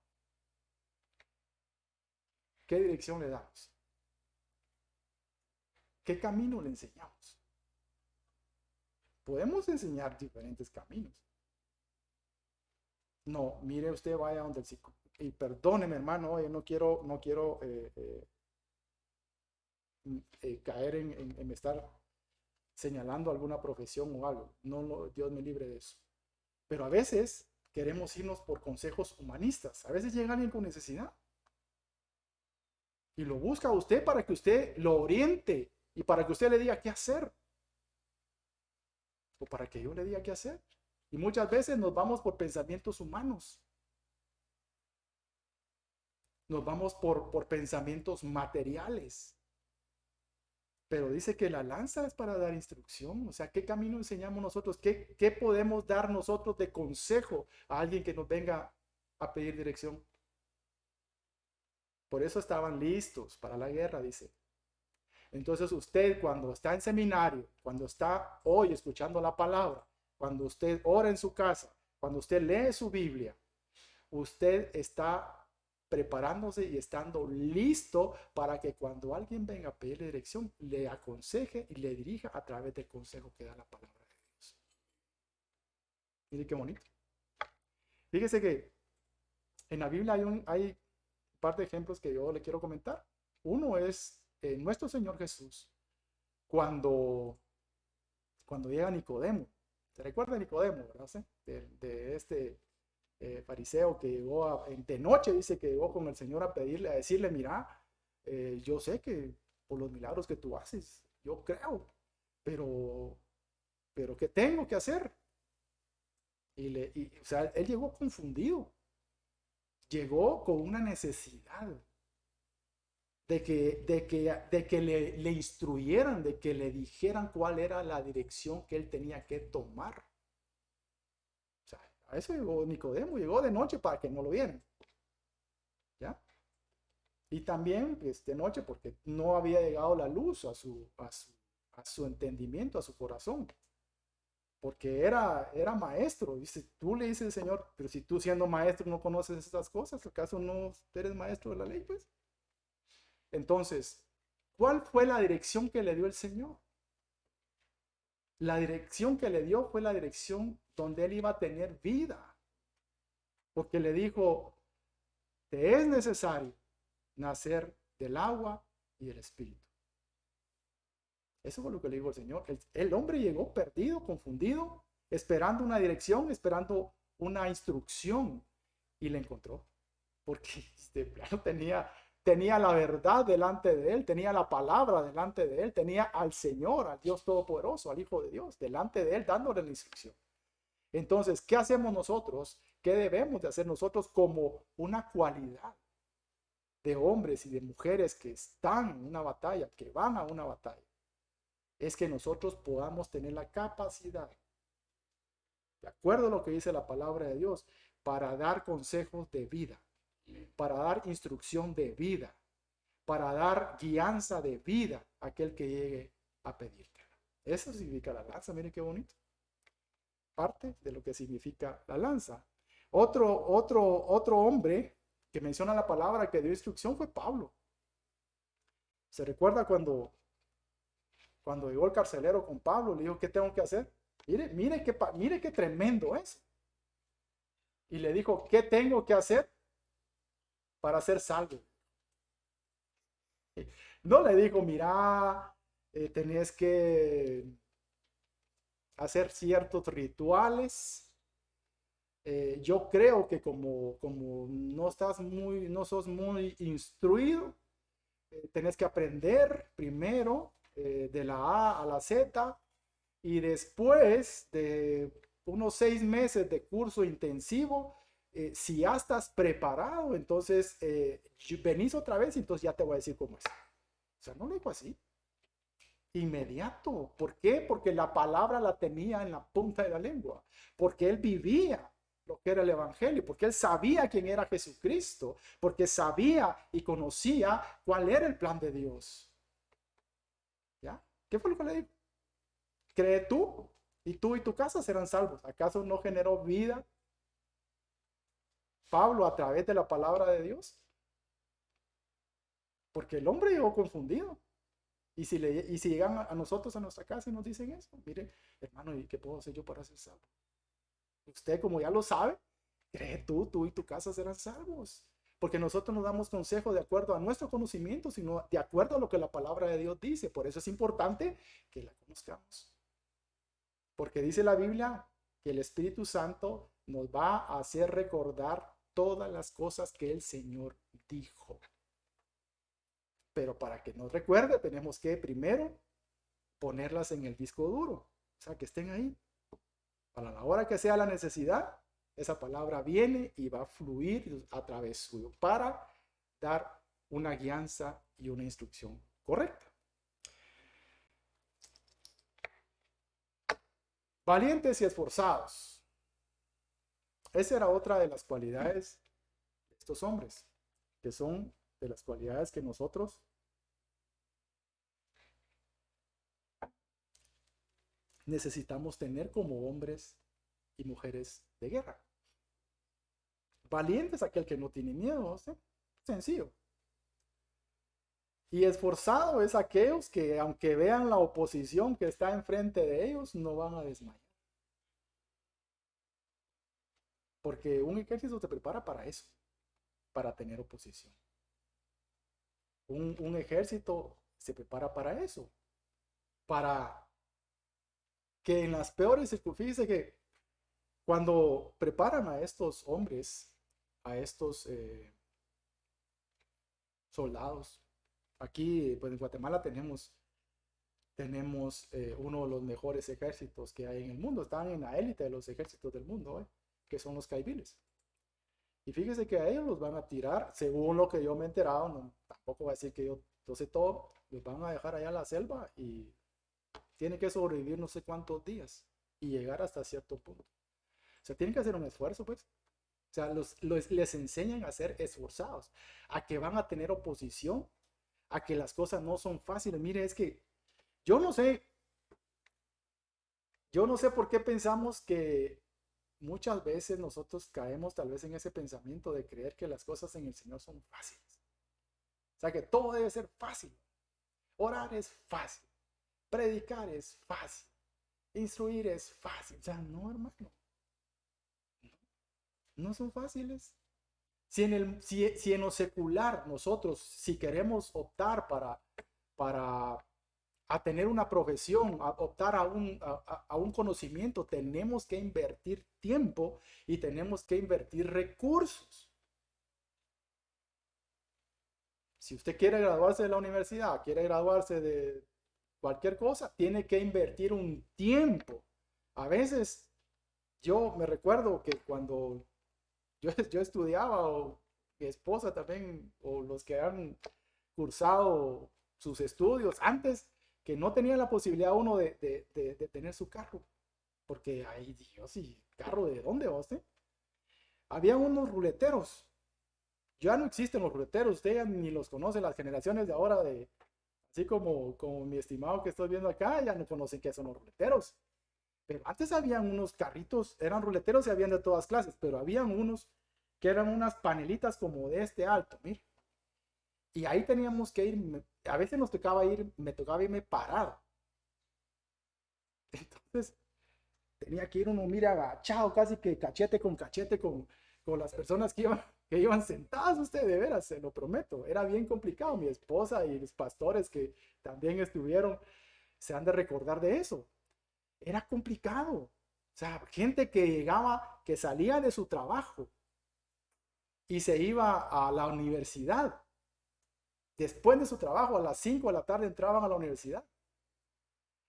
¿qué dirección le damos? ¿Qué camino le enseñamos? Podemos enseñar diferentes caminos. No, mire, usted vaya donde el psicólogo. Y perdóneme, hermano, yo no quiero caer en estar señalando alguna profesión o algo. No, no, Dios me libre de eso. Pero a veces queremos irnos por consejos humanistas. A veces llega alguien con necesidad y lo busca a usted para que usted lo oriente y para que usted le diga qué hacer. O para que yo le diga qué hacer. Y muchas veces nos vamos por pensamientos humanos. Nos vamos por pensamientos materiales. Pero dice que la lanza es para dar instrucción. O sea, ¿qué camino enseñamos nosotros? ¿Qué podemos dar nosotros de consejo a alguien que nos venga a pedir dirección? Por eso estaban listos para la guerra, dice. Entonces usted cuando está en seminario, cuando está hoy escuchando la palabra, cuando usted ora en su casa, cuando usted lee su Biblia, usted está preparándose y estando listo para que cuando alguien venga a pedirle dirección, le aconseje y le dirija a través del consejo que da la palabra de Dios. Mire qué bonito. Fíjese que en la Biblia hay un par de ejemplos que yo le quiero comentar. Uno es nuestro Señor Jesús, cuando llega Nicodemo. ¿Se recuerda de Nicodemo, verdad? ¿Sí? De este fariseo que llegó de noche, dice que llegó con el Señor a pedirle, a decirle, mira, yo sé que por los milagros que tú haces, yo creo, pero ¿qué tengo que hacer? O sea, él llegó confundido, llegó con una necesidad de que le instruyeran, de que le dijeran cuál era la dirección que él tenía que tomar. O sea, a eso llegó Nicodemo, llegó de noche para que no lo vieran. ¿Ya? Y también de noche porque no había llegado la luz a su entendimiento, a su corazón. Porque era maestro. Dice, tú le dices, Señor, pero si tú siendo maestro no conoces estas cosas, ¿acaso no eres maestro de la ley? Pues. Entonces, ¿cuál fue la dirección que le dio el Señor? La dirección que le dio fue la dirección donde él iba a tener vida. Porque le dijo, te es necesario nacer del agua y del espíritu. Eso fue lo que le dijo el Señor. El hombre llegó perdido, confundido, esperando una dirección, esperando una instrucción, y le encontró. Porque de plano tenía la verdad delante de él, tenía la palabra delante de él, tenía al Señor, al Dios Todopoderoso, al Hijo de Dios, delante de él, dándole la instrucción. Entonces, ¿qué hacemos nosotros? ¿Qué debemos de hacer nosotros como una cualidad de hombres y de mujeres que están en una batalla, que van a una batalla? Es que nosotros podamos tener la capacidad, de acuerdo a lo que dice la palabra de Dios, para dar consejos de vida, para dar instrucción de vida, para dar guianza de vida a aquel que llegue a pedirte. Eso significa la lanza, miren qué bonito. Parte de lo que significa la lanza. Otro hombre que menciona la palabra que dio instrucción fue Pablo. ¿Se recuerda cuando llegó el carcelero con Pablo? Le dijo, ¿qué tengo que hacer? Mire qué tremendo es. Y le dijo, ¿qué tengo que hacer para ser salvo? No le dijo, mira, tenés que hacer ciertos rituales. Yo creo que como no sos muy instruido, tenés que aprender primero de la A a la Z, y después de unos 6 meses de curso intensivo, si ya estás preparado, entonces venís otra vez y entonces ya te voy a decir cómo es. O sea, no lo dijo así. Inmediato. ¿Por qué? Porque la palabra la tenía en la punta de la lengua. Porque él vivía lo que era el evangelio, porque él sabía quién era Jesucristo, porque sabía y conocía cuál era el plan de Dios. ¿Ya? ¿Qué fue lo que le dijo? Cree tú y tu casa serán salvos. ¿Acaso no generó vida Pablo a través de la palabra de Dios? Porque el hombre llegó confundido. Y si llegan a nosotros a nuestra casa y nos dicen eso, mire, hermano, ¿y qué puedo hacer yo para ser salvo? Usted, como ya lo sabe, cree tú y tu casa serán salvos. Porque nosotros no damos consejo de acuerdo a nuestro conocimiento, sino de acuerdo a lo que la palabra de Dios dice. Por eso es importante que la conozcamos. Porque dice la Biblia que el Espíritu Santo nos va a hacer recordar todas las cosas que el Señor dijo. Pero para que nos recuerde, tenemos que primero ponerlas en el disco duro. O sea, que estén ahí. Para la hora que sea la necesidad, esa palabra viene y va a fluir a través suyo para dar una guianza y una instrucción correcta. Valientes y esforzados. Esa era otra de las cualidades de estos hombres, que son de las cualidades que nosotros necesitamos tener como hombres y mujeres de guerra. Valiente es aquel que no tiene miedo, ¿sí? Sencillo. Y esforzado es aquellos que, aunque vean la oposición que está enfrente de ellos, no van a desmayar. Porque un ejército te prepara para eso, para tener oposición. Un ejército se prepara para eso, para que en las peores circunstancias, fíjese que cuando preparan a estos hombres, a estos soldados, aquí pues en Guatemala tenemos uno de los mejores ejércitos que hay en el mundo, están en la élite de los ejércitos del mundo, que son los caiviles. Y fíjese que a ellos los van a tirar, según lo que yo me he enterado, no, tampoco voy a decir que yo sé todo, los van a dejar allá en la selva y tienen que sobrevivir no sé cuántos días y llegar hasta cierto punto. O sea, tienen que hacer un esfuerzo, pues. O sea, les enseñan a ser esforzados, a que van a tener oposición, a que las cosas no son fáciles. Mire, es que yo no sé por qué pensamos que muchas veces nosotros caemos tal vez en ese pensamiento de creer que las cosas en el Señor son fáciles. O sea, que todo debe ser fácil. Orar es fácil. Predicar es fácil. Instruir es fácil. O sea, no, hermano. No son fáciles. Si en lo secular nosotros, si queremos optar para a tener una profesión, a optar a un conocimiento, tenemos que invertir tiempo y tenemos que invertir recursos. Si usted quiere graduarse de la universidad, quiere graduarse de cualquier cosa, tiene que invertir un tiempo. A veces yo me recuerdo que cuando yo estudiaba, o mi esposa también, o los que han cursado sus estudios antes, que no tenía la posibilidad uno de tener su carro. Porque, ay Dios, ¿y carro de dónde va usted? Había unos ruleteros. Ya no existen los ruleteros, usted ya ni los conoce, las generaciones de ahora, así como mi estimado que estoy viendo acá, ya no conocen qué son los ruleteros. Pero antes habían unos carritos, eran ruleteros y habían de todas clases, pero habían unos que eran unas panelitas como de este alto, mire. Y ahí teníamos que ir, a veces me tocaba irme parado. Entonces, tenía que ir uno, mire, agachado, casi que cachete con las personas que iban sentadas, usted, de veras, se lo prometo. Era bien complicado. Mi esposa y los pastores que también estuvieron, se han de recordar de eso. Era complicado. O sea, gente que llegaba, que salía de su trabajo y se iba a la universidad. Después de su trabajo, a las 5 de la tarde entraban a la universidad.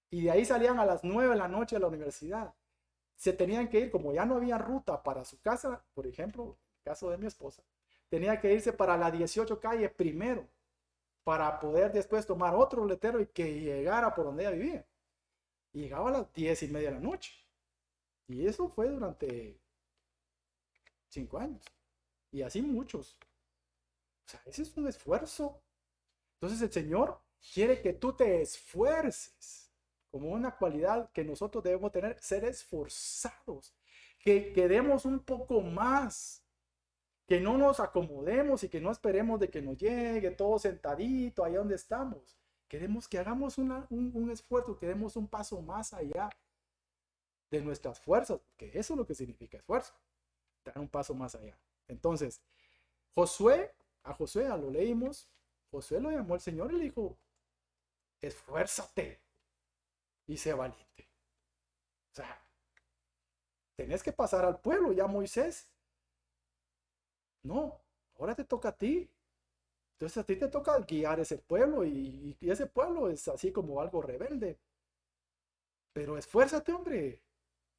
Y de ahí salían a las 9 de la noche a la universidad. Se tenían que ir, como ya no había ruta para su casa, por ejemplo, en el caso de mi esposa, tenía que irse para la 18 calle primero, para poder después tomar otro letero y que llegara por donde ella vivía. Y llegaba a las 10:30 de la noche. Y eso fue durante 5 años. Y así muchos. O sea, ese es un esfuerzo. Entonces el Señor quiere que tú te esfuerces, como una cualidad que nosotros debemos tener, ser esforzados, que demos un poco más, que no nos acomodemos y que no esperemos de que nos llegue todo sentadito ahí donde estamos. Queremos que hagamos un esfuerzo, que demos un paso más allá de nuestras fuerzas, porque eso es lo que significa esfuerzo, dar un paso más allá. Entonces, a Josué, ya lo leímos, Josué lo llamó el Señor y le dijo, esfuérzate y sé valiente. O sea, tenés que pasar al pueblo, ya Moisés. No, ahora te toca a ti. Entonces a ti te toca guiar ese pueblo y ese pueblo es así como algo rebelde. Pero esfuérzate, hombre,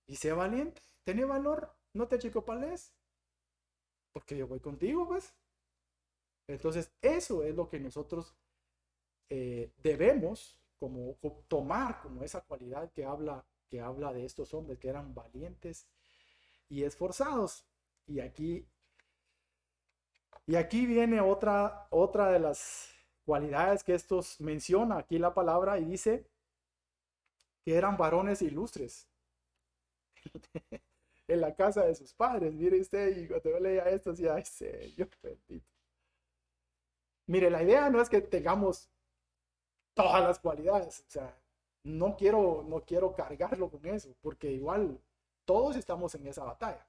y sé valiente, ten valor, no te achicopales, porque yo voy contigo, pues. Entonces eso es lo que nosotros debemos como tomar como esa cualidad que habla de estos hombres que eran valientes y esforzados. Y aquí, y aquí viene otra de las cualidades que estos menciona aquí la palabra y dice que eran varones ilustres en la casa de sus padres. Mire usted, y cuando yo leía esto, decía, ay, Señor bendito. Mire, la idea no es que tengamos todas las cualidades, o sea, no quiero cargarlo con eso, porque igual todos estamos en esa batalla.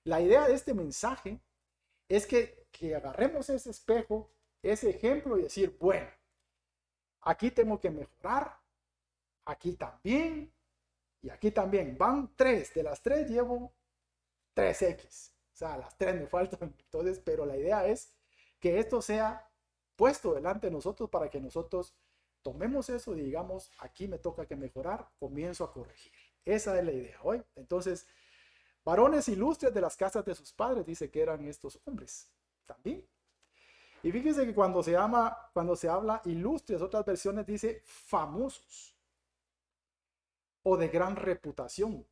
La idea de este mensaje es que agarremos ese espejo, ese ejemplo y decir, bueno, aquí tengo que mejorar, aquí también, y aquí también. Van 3, de las 3 llevo 3X, o sea, las 3 me faltan, entonces, pero la idea es que esto sea puesto delante de nosotros para que nosotros tomemos eso y digamos, aquí me toca que mejorar, comienzo a corregir. Esa es la idea hoy. Entonces, varones ilustres de las casas de sus padres, dice que eran estos hombres también. Y fíjense que cuando se habla ilustres, otras versiones dice famosos o de gran reputación.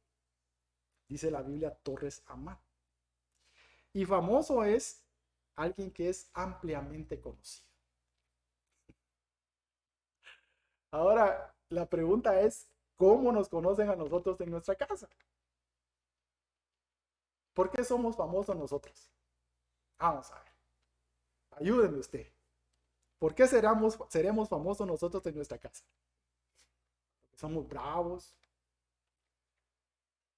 Dice la Biblia Torres Amat. Y famoso es alguien que es ampliamente conocido. Ahora, la pregunta es, ¿cómo nos conocen a nosotros en nuestra casa? ¿Por qué somos famosos nosotros? Vamos a ver. Ayúdenme usted. ¿Por qué seremos famosos nosotros en nuestra casa? Porque somos bravos,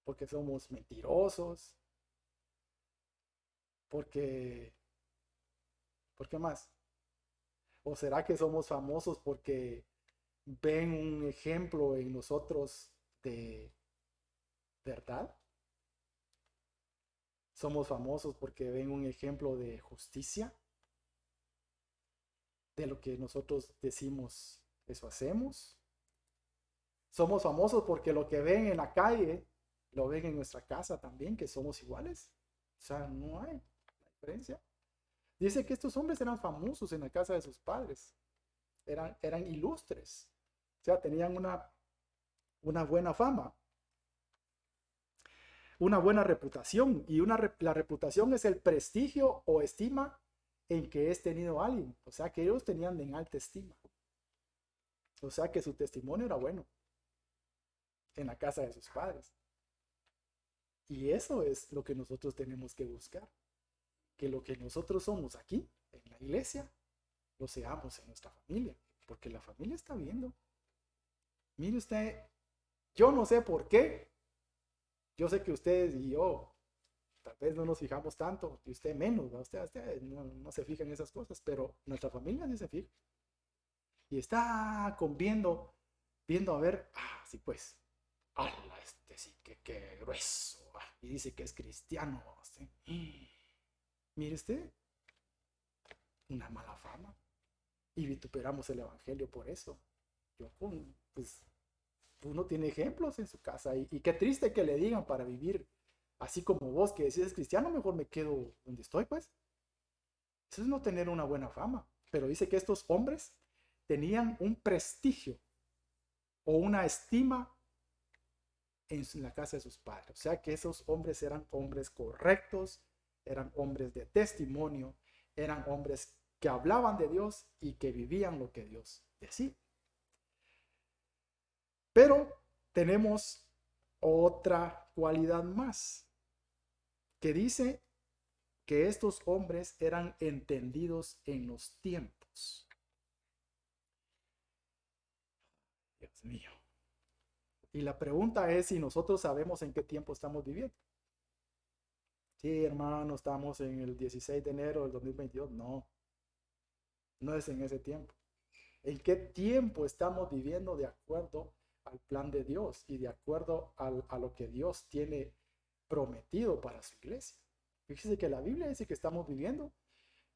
porque somos mentirosos, porque... ¿Por qué más? ¿O será que somos famosos porque ven un ejemplo en nosotros de verdad? ¿Somos famosos porque ven un ejemplo de justicia? ¿De lo que nosotros decimos, eso hacemos? ¿Somos famosos porque lo que ven en la calle lo ven en nuestra casa también, que somos iguales? O sea, no hay diferencia. Dice que estos hombres eran famosos en la casa de sus padres, eran ilustres, o sea, tenían una buena fama, una buena reputación, y la reputación es el prestigio o estima en que es tenido alguien, o sea, que ellos tenían en alta estima, o sea, que su testimonio era bueno en la casa de sus padres. Y eso es lo que nosotros tenemos que buscar, que lo que nosotros somos aquí, en la iglesia, lo seamos en nuestra familia, porque la familia está viendo. Mire usted, yo no sé por qué, yo sé que ustedes y yo tal vez no nos fijamos tanto, y usted menos, usted no se fija en esas cosas, pero nuestra familia sí se fija. Y está viendo a ver, sí pues, ala, este sí, que grueso, y dice que es cristiano, ¿sí? Mire usted, una mala fama, y vituperamos el evangelio por eso. Pues, uno tiene ejemplos en su casa, y qué triste que le digan para vivir así como vos, que decís es cristiano, mejor me quedo donde estoy, pues. Eso es no tener una buena fama. Pero dice que estos hombres tenían un prestigio o una estima en la casa de sus padres. O sea que esos hombres eran hombres correctos, eran hombres de testimonio, eran hombres que hablaban de Dios y que vivían lo que Dios decía. Pero tenemos otra cualidad más, que dice que estos hombres eran entendidos en los tiempos. Dios mío. Y la pregunta es si nosotros sabemos en qué tiempo estamos viviendo. Sí, hermano, estamos en el 16 de enero del 2022. No, no es en ese tiempo. ¿En qué tiempo estamos viviendo de acuerdo al plan de Dios y de acuerdo a lo que Dios tiene prometido para su iglesia? Fíjese que la Biblia dice que estamos viviendo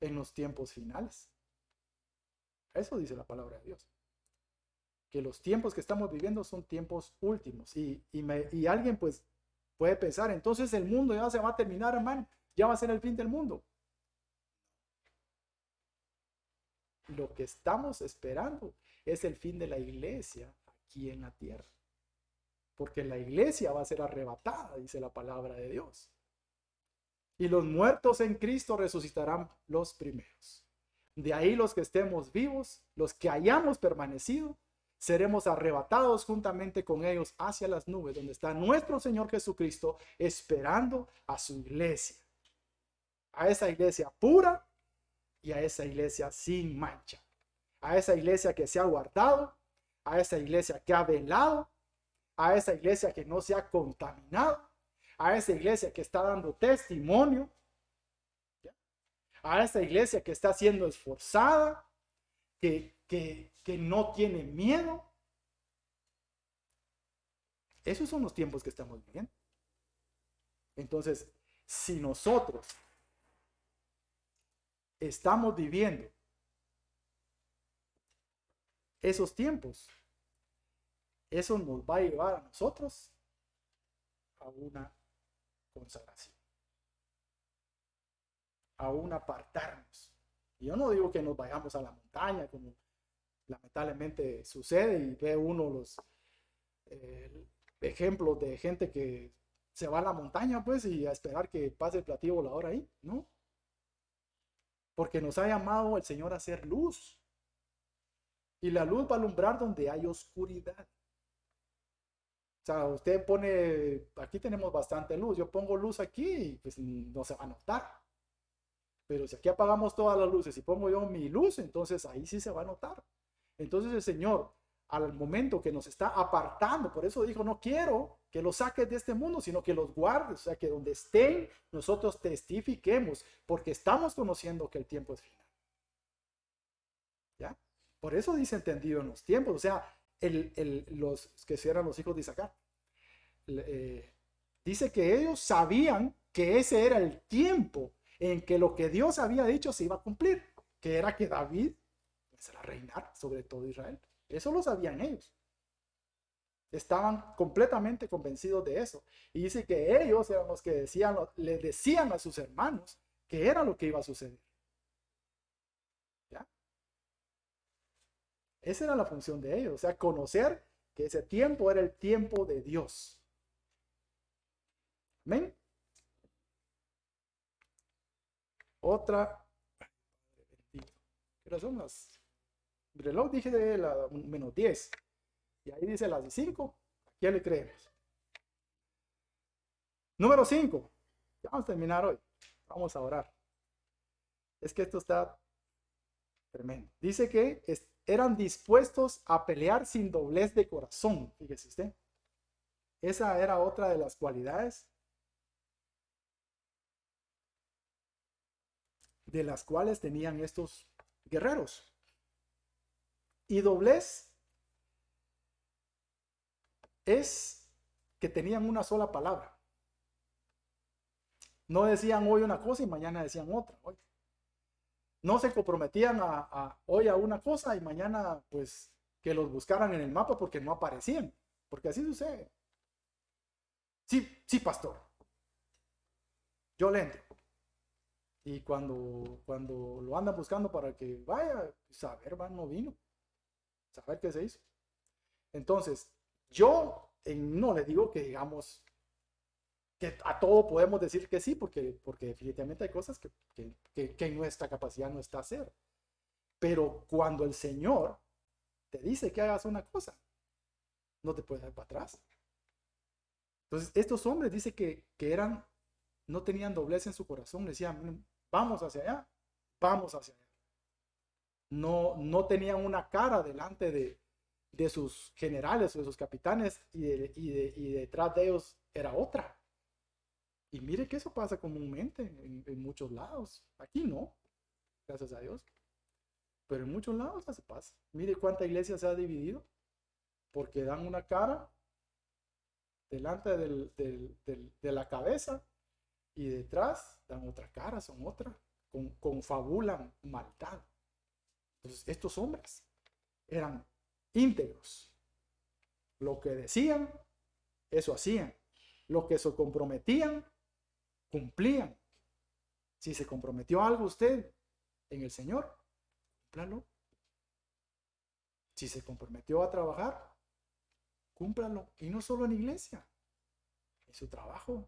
en los tiempos finales. Eso dice la palabra de Dios. Que los tiempos que estamos viviendo son tiempos últimos. Y alguien pues puede pensar, entonces el mundo ya se va a terminar, hermano. Ya va a ser el fin del mundo. Lo que estamos esperando es el fin de la iglesia aquí en la tierra. Porque la iglesia va a ser arrebatada, dice la palabra de Dios. Y los muertos en Cristo resucitarán los primeros. De ahí los que estemos vivos, los que hayamos permanecido, seremos arrebatados juntamente con ellos hacia las nubes, donde está nuestro Señor Jesucristo esperando a su iglesia. A esa iglesia pura y a esa iglesia sin mancha. A esa iglesia que se ha guardado, a esa iglesia que ha velado, a esa iglesia que no se ha contaminado, a esa iglesia que está dando testimonio, a esa iglesia que está siendo esforzada, que no tiene miedo. Esos son los tiempos que estamos viviendo. Entonces, si nosotros estamos viviendo esos tiempos, eso nos va a llevar a nosotros a una consagración, a un apartarnos. Y yo no digo que nos vayamos a la montaña, como lamentablemente sucede, y ve uno los ejemplos de gente que se va a la montaña, pues, y a esperar que pase el platillo volador ahí, ¿no? Porque nos ha llamado el Señor a hacer luz. Y la luz va a alumbrar donde hay oscuridad. O sea, usted pone, aquí tenemos bastante luz, yo pongo luz aquí y pues no se va a notar. Pero si aquí apagamos todas las luces y pongo yo mi luz, entonces ahí sí se va a notar. Entonces el Señor, al momento que nos está apartando, por eso dijo, no quiero que los saques de este mundo, sino que los guardes, o sea, que donde estén nosotros testifiquemos, porque estamos conociendo que el tiempo es final. ¿Ya? Por eso dice entendido en los tiempos, o sea, los que eran los hijos de Isaacar. Dice que ellos sabían que ese era el tiempo en que lo que Dios había dicho se iba a cumplir, que era que David será a reinar sobre todo Israel. Eso lo sabían ellos. Estaban completamente convencidos de eso. Y dice que ellos eran los que decían, le decían a sus hermanos que era lo que iba a suceder. ¿Ya? Esa era la función de ellos, o sea, conocer que ese tiempo era el tiempo de Dios. ¿Amén? Otra. ¿Qué son las? El reloj dije de la menos 10. Y ahí dice las 5. ¿A quién le creemos? Número 5. Ya vamos a terminar hoy. Vamos a orar. Es que esto está tremendo. Dice que eran dispuestos a pelear sin doblez de corazón. Fíjese usted. Esa era otra de las cualidades de las cuales tenían estos guerreros. Y doblez es que tenían una sola palabra. No decían hoy una cosa y mañana decían otra. Hoy. No se comprometían hoy a una cosa y mañana pues que los buscaran en el mapa porque no aparecían. Porque así sucede. Sí, sí, pastor. Yo le entro. Y cuando lo andan buscando para que vaya, saber, no vino. Saber qué se hizo. Entonces, yo no le digo que digamos que a todo podemos decir que sí, porque definitivamente hay cosas que en nuestra capacidad no está a hacer. Pero cuando el Señor te dice que hagas una cosa, no te puedes dar para atrás. Entonces, estos hombres dice que eran, no tenían doblez en su corazón, decían, vamos hacia allá, vamos hacia allá. No tenían una cara delante de sus generales o de sus capitanes y detrás de ellos era otra. Y mire que eso pasa comúnmente en muchos lados. Aquí no, gracias a Dios. Pero en muchos lados se pasa. Mire cuánta iglesia se ha dividido porque dan una cara delante de la cabeza y detrás dan otra cara, son otra, confabulan maldad. Entonces estos hombres eran íntegros. Lo que decían, eso hacían. Lo que se comprometían, cumplían. Si se comprometió algo usted en el Señor, cúmplalo. Si se comprometió a trabajar, cúmplalo. Y no solo en iglesia, en su trabajo.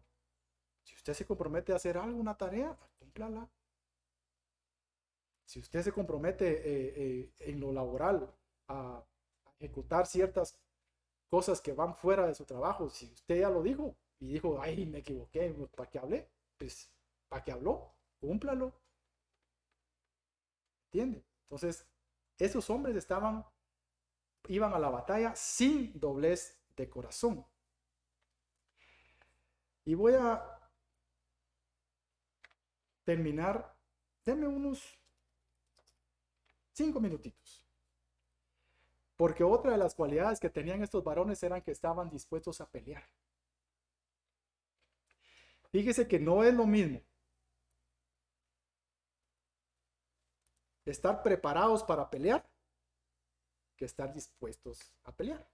Si usted se compromete a hacer algo, una tarea, cúmplala. Si usted se compromete en lo laboral a ejecutar ciertas cosas que van fuera de su trabajo, si usted ya lo dijo y dijo, ay, me equivoqué, ¿para qué hablé? Pues, ¿para qué habló? Cúmplalo. ¿Entiende? Entonces, esos hombres iban a la batalla sin doblez de corazón. Y voy a terminar, denme unos 5 minutitos. Porque otra de las cualidades que tenían estos varones eran que estaban dispuestos a pelear. Fíjese que no es lo mismo estar preparados para pelear que estar dispuestos a pelear.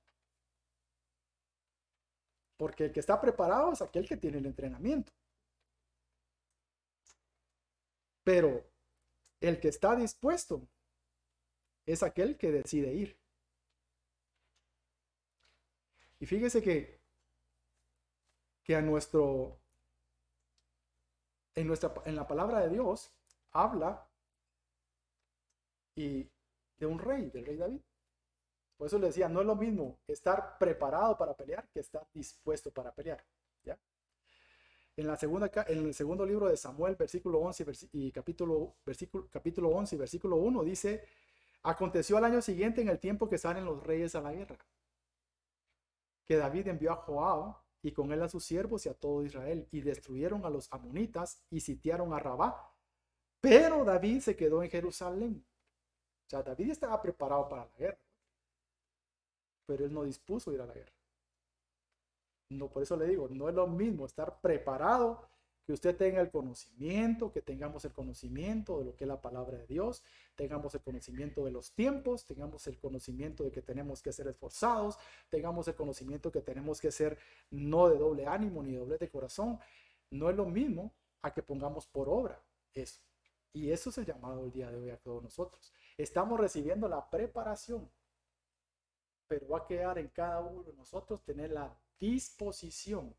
Porque el que está preparado es aquel que tiene el entrenamiento. Pero el que está dispuesto es aquel que decide ir. Y fíjese que en la palabra de Dios habla de un rey, del rey David. Por eso le decía, no es lo mismo estar preparado para pelear que estar dispuesto para pelear. ¿Ya? En el segundo libro de Samuel, versículo 11 y capítulo 11, versículo 1, dice, aconteció al año siguiente, en el tiempo que salen los reyes a la guerra, que David envió a Joab y con él a sus siervos y a todo Israel, y destruyeron a los amonitas y sitiaron a Rabá. Pero David se quedó en Jerusalén. O sea, David estaba preparado para la guerra, pero él no dispuso ir a la guerra. No, por eso le digo, no es lo mismo estar preparado, que usted tenga el conocimiento, que tengamos el conocimiento de lo que es la palabra de Dios, tengamos el conocimiento de los tiempos, tengamos el conocimiento de que tenemos que ser esforzados, tengamos el conocimiento que tenemos que ser no de doble ánimo ni doble de corazón. No es lo mismo a que pongamos por obra eso. Y eso es el llamado el día de hoy a todos nosotros. Estamos recibiendo la preparación, pero va a quedar en cada uno de nosotros tener la disposición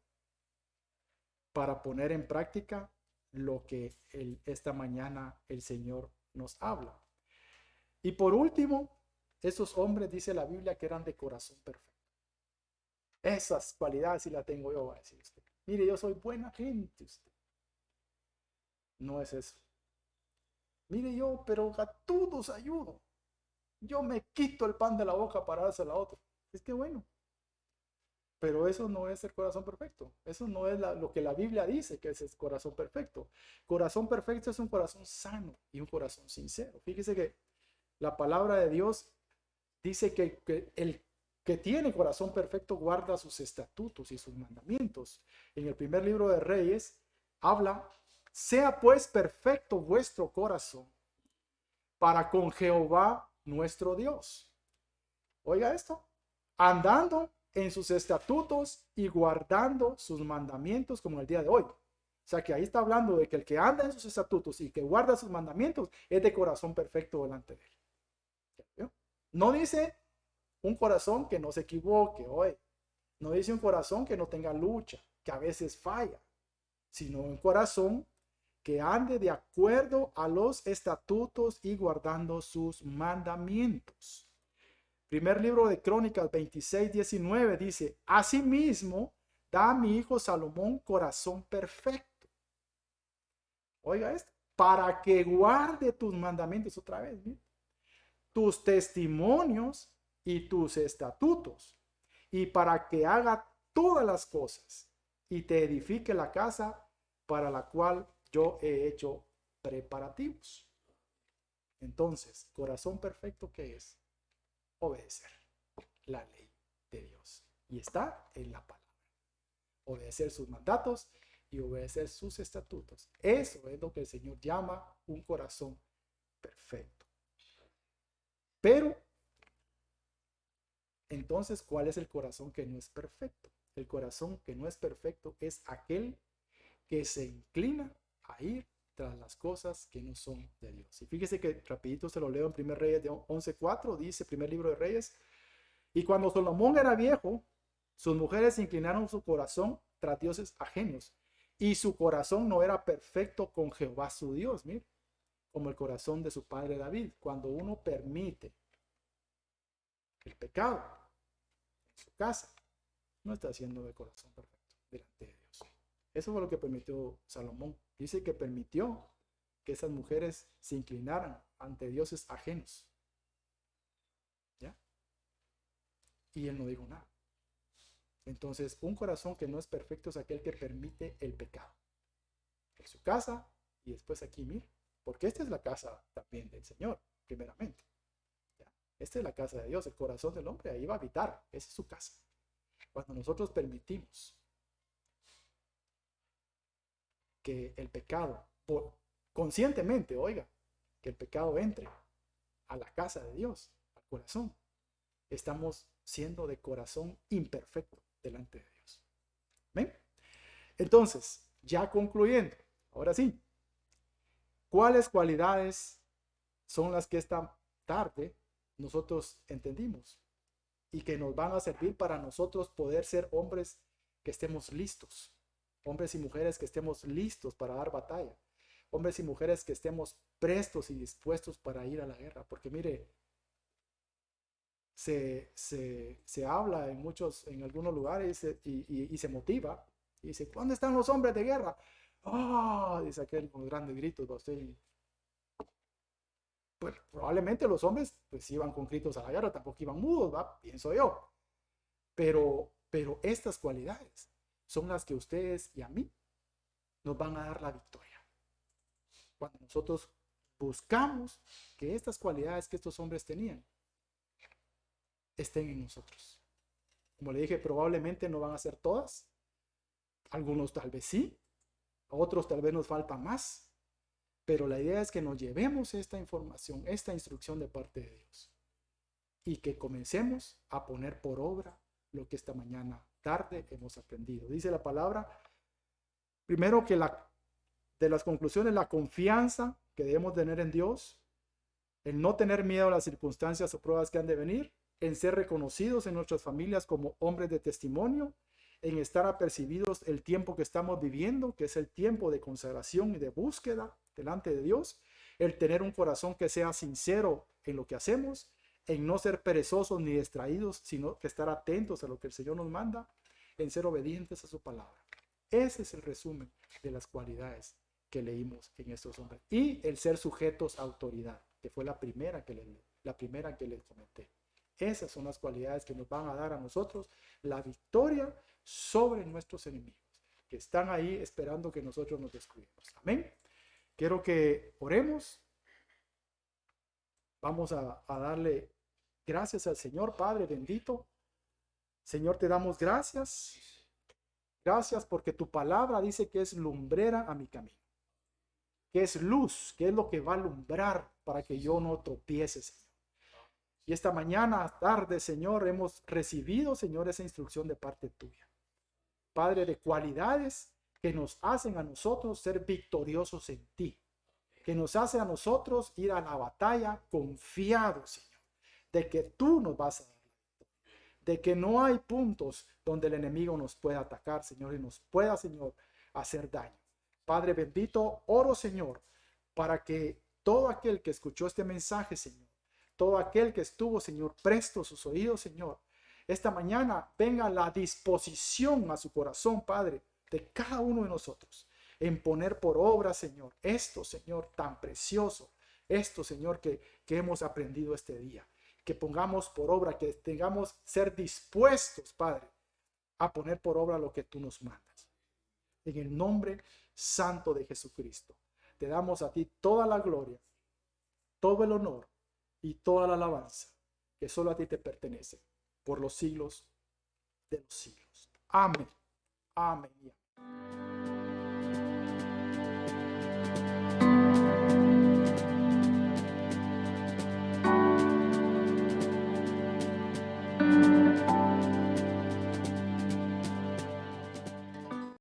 para poner en práctica lo que esta mañana el Señor nos habla. Y por último, esos hombres, dice la Biblia, que eran de corazón perfecto. Esas cualidades sí las tengo yo, va a decir usted. Mire, yo soy buena gente, usted. No es eso. Mire, yo, pero a todos ayudo. Yo me quito el pan de la boca para dárselo a otro. Es que bueno. Pero eso no es el corazón perfecto. Eso no es lo que la Biblia dice que es el corazón perfecto. Corazón perfecto es un corazón sano y un corazón sincero. Fíjese que la palabra de Dios dice que el que tiene corazón perfecto guarda sus estatutos y sus mandamientos. En el primer libro de Reyes habla, sea pues perfecto vuestro corazón para con Jehová nuestro Dios. Oiga esto, andando en sus estatutos y guardando sus mandamientos como el día de hoy. O sea que ahí está hablando de que el que anda en sus estatutos y que guarda sus mandamientos es de corazón perfecto delante de él. No dice un corazón que no se equivoque hoy. No dice un corazón que no tenga lucha, que a veces falla. sino un corazón que ande de acuerdo a los estatutos y guardando sus mandamientos. Primer libro de Crónicas 26:19 dice: asimismo, da a mi hijo Salomón corazón perfecto. Oiga esto, para que guarde tus mandamientos otra vez, ¿sí? Tus testimonios y tus estatutos, y para que haga todas las cosas y te edifique la casa para la cual yo he hecho preparativos. Entonces, corazón perfecto, ¿qué es? Obedecer la ley de Dios. Y está en la palabra. Obedecer sus mandatos y obedecer sus estatutos. Eso es lo que el Señor llama un corazón perfecto. Pero, entonces, ¿cuál es el corazón que no es perfecto? El corazón que no es perfecto es aquel que se inclina a ir tras las cosas que no son de Dios. Y fíjese que rapidito se lo leo en 1 Reyes de 11:4, dice, primer libro de Reyes: y cuando Salomón era viejo, sus mujeres inclinaron su corazón tras dioses ajenos, y su corazón no era perfecto con Jehová su Dios, mire, como el corazón de su padre David. Cuando uno permite el pecado en su casa, no está haciendo de corazón perfecto delante de Dios. Eso fue lo que permitió Salomón. Dice que permitió que esas mujeres se inclinaran ante dioses ajenos. ¿Ya? Y él no dijo nada. Entonces, un corazón que no es perfecto es aquel que permite el pecado en su casa y después aquí, mire, porque esta es la casa también del Señor, primeramente. ¿Ya? Esta es la casa de Dios, el corazón del hombre, ahí va a habitar, esa es su casa. Cuando nosotros permitimos que el pecado, conscientemente, oiga, que el pecado entre a la casa de Dios, al corazón, estamos siendo de corazón imperfecto delante de Dios. ¿Ven? Entonces, ya concluyendo, ahora sí, ¿cuáles cualidades son las que esta tarde nosotros entendimos y que nos van a servir para nosotros poder ser hombres que estemos listos? Hombres y mujeres que estemos listos para dar batalla. Hombres y mujeres que estemos prestos y dispuestos para ir a la guerra. Porque mire, se habla en algunos lugares y se motiva. Y dice, ¿dónde están los hombres de guerra? ¡Ah! Dice aquel con grandes gritos. Pues probablemente los hombres pues iban con gritos a la guerra, tampoco iban mudos, ¿va? Pienso yo. Pero estas cualidades son las que ustedes y a mí nos van a dar la victoria. Cuando nosotros buscamos que estas cualidades que estos hombres tenían estén en nosotros. Como le dije, probablemente no van a ser todas. Algunos tal vez sí. Otros tal vez nos falta más. Pero la idea es que nos llevemos esta información, esta instrucción de parte de Dios. Y que comencemos a poner por obra lo que esta mañana tarde hemos aprendido. Dice la palabra, primero que de las conclusiones, la confianza que debemos tener en Dios, el no tener miedo a las circunstancias o pruebas que han de venir, en ser reconocidos en nuestras familias como hombres de testimonio, en estar apercibidos el tiempo que estamos viviendo, que es el tiempo de consagración y de búsqueda delante de Dios, el tener un corazón que sea sincero en lo que hacemos, en no ser perezosos ni distraídos, sino que estar atentos a lo que el Señor nos manda, en ser obedientes a su palabra. Ese es el resumen de las cualidades que leímos en estos hombres. Y el ser sujetos a autoridad, que fue la primera que les comenté. Esas son las cualidades que nos van a dar a nosotros la victoria sobre nuestros enemigos, que están ahí esperando que nosotros nos descuidemos. Amén. Quiero que oremos. Vamos a darle gracias al Señor, Padre bendito. Señor, te damos gracias. Gracias porque tu palabra dice que es lumbrera a mi camino, que es luz, que es lo que va a alumbrar para que yo no tropiece, Señor. Y esta mañana, tarde, Señor, hemos recibido, Señor, esa instrucción de parte tuya. Padre, de cualidades que nos hacen a nosotros ser victoriosos en ti, que nos hace a nosotros ir a la batalla confiados, Señor, de que tú nos vas a dar, de que no hay puntos donde el enemigo nos pueda atacar, Señor, y nos pueda, Señor, hacer daño. Padre bendito, oro, Señor, para que todo aquel que escuchó este mensaje, Señor, todo aquel que estuvo, Señor, presto sus oídos, Señor, esta mañana venga la disposición a su corazón, Padre, de cada uno de nosotros, en poner por obra, Señor, esto, Señor, tan precioso, esto, Señor, que hemos aprendido este día. Que pongamos por obra, que tengamos ser dispuestos, Padre, a poner por obra lo que tú nos mandas. En el nombre santo de Jesucristo, te damos a ti toda la gloria, todo el honor y toda la alabanza que solo a ti te pertenece por los siglos de los siglos. Amén. Amén.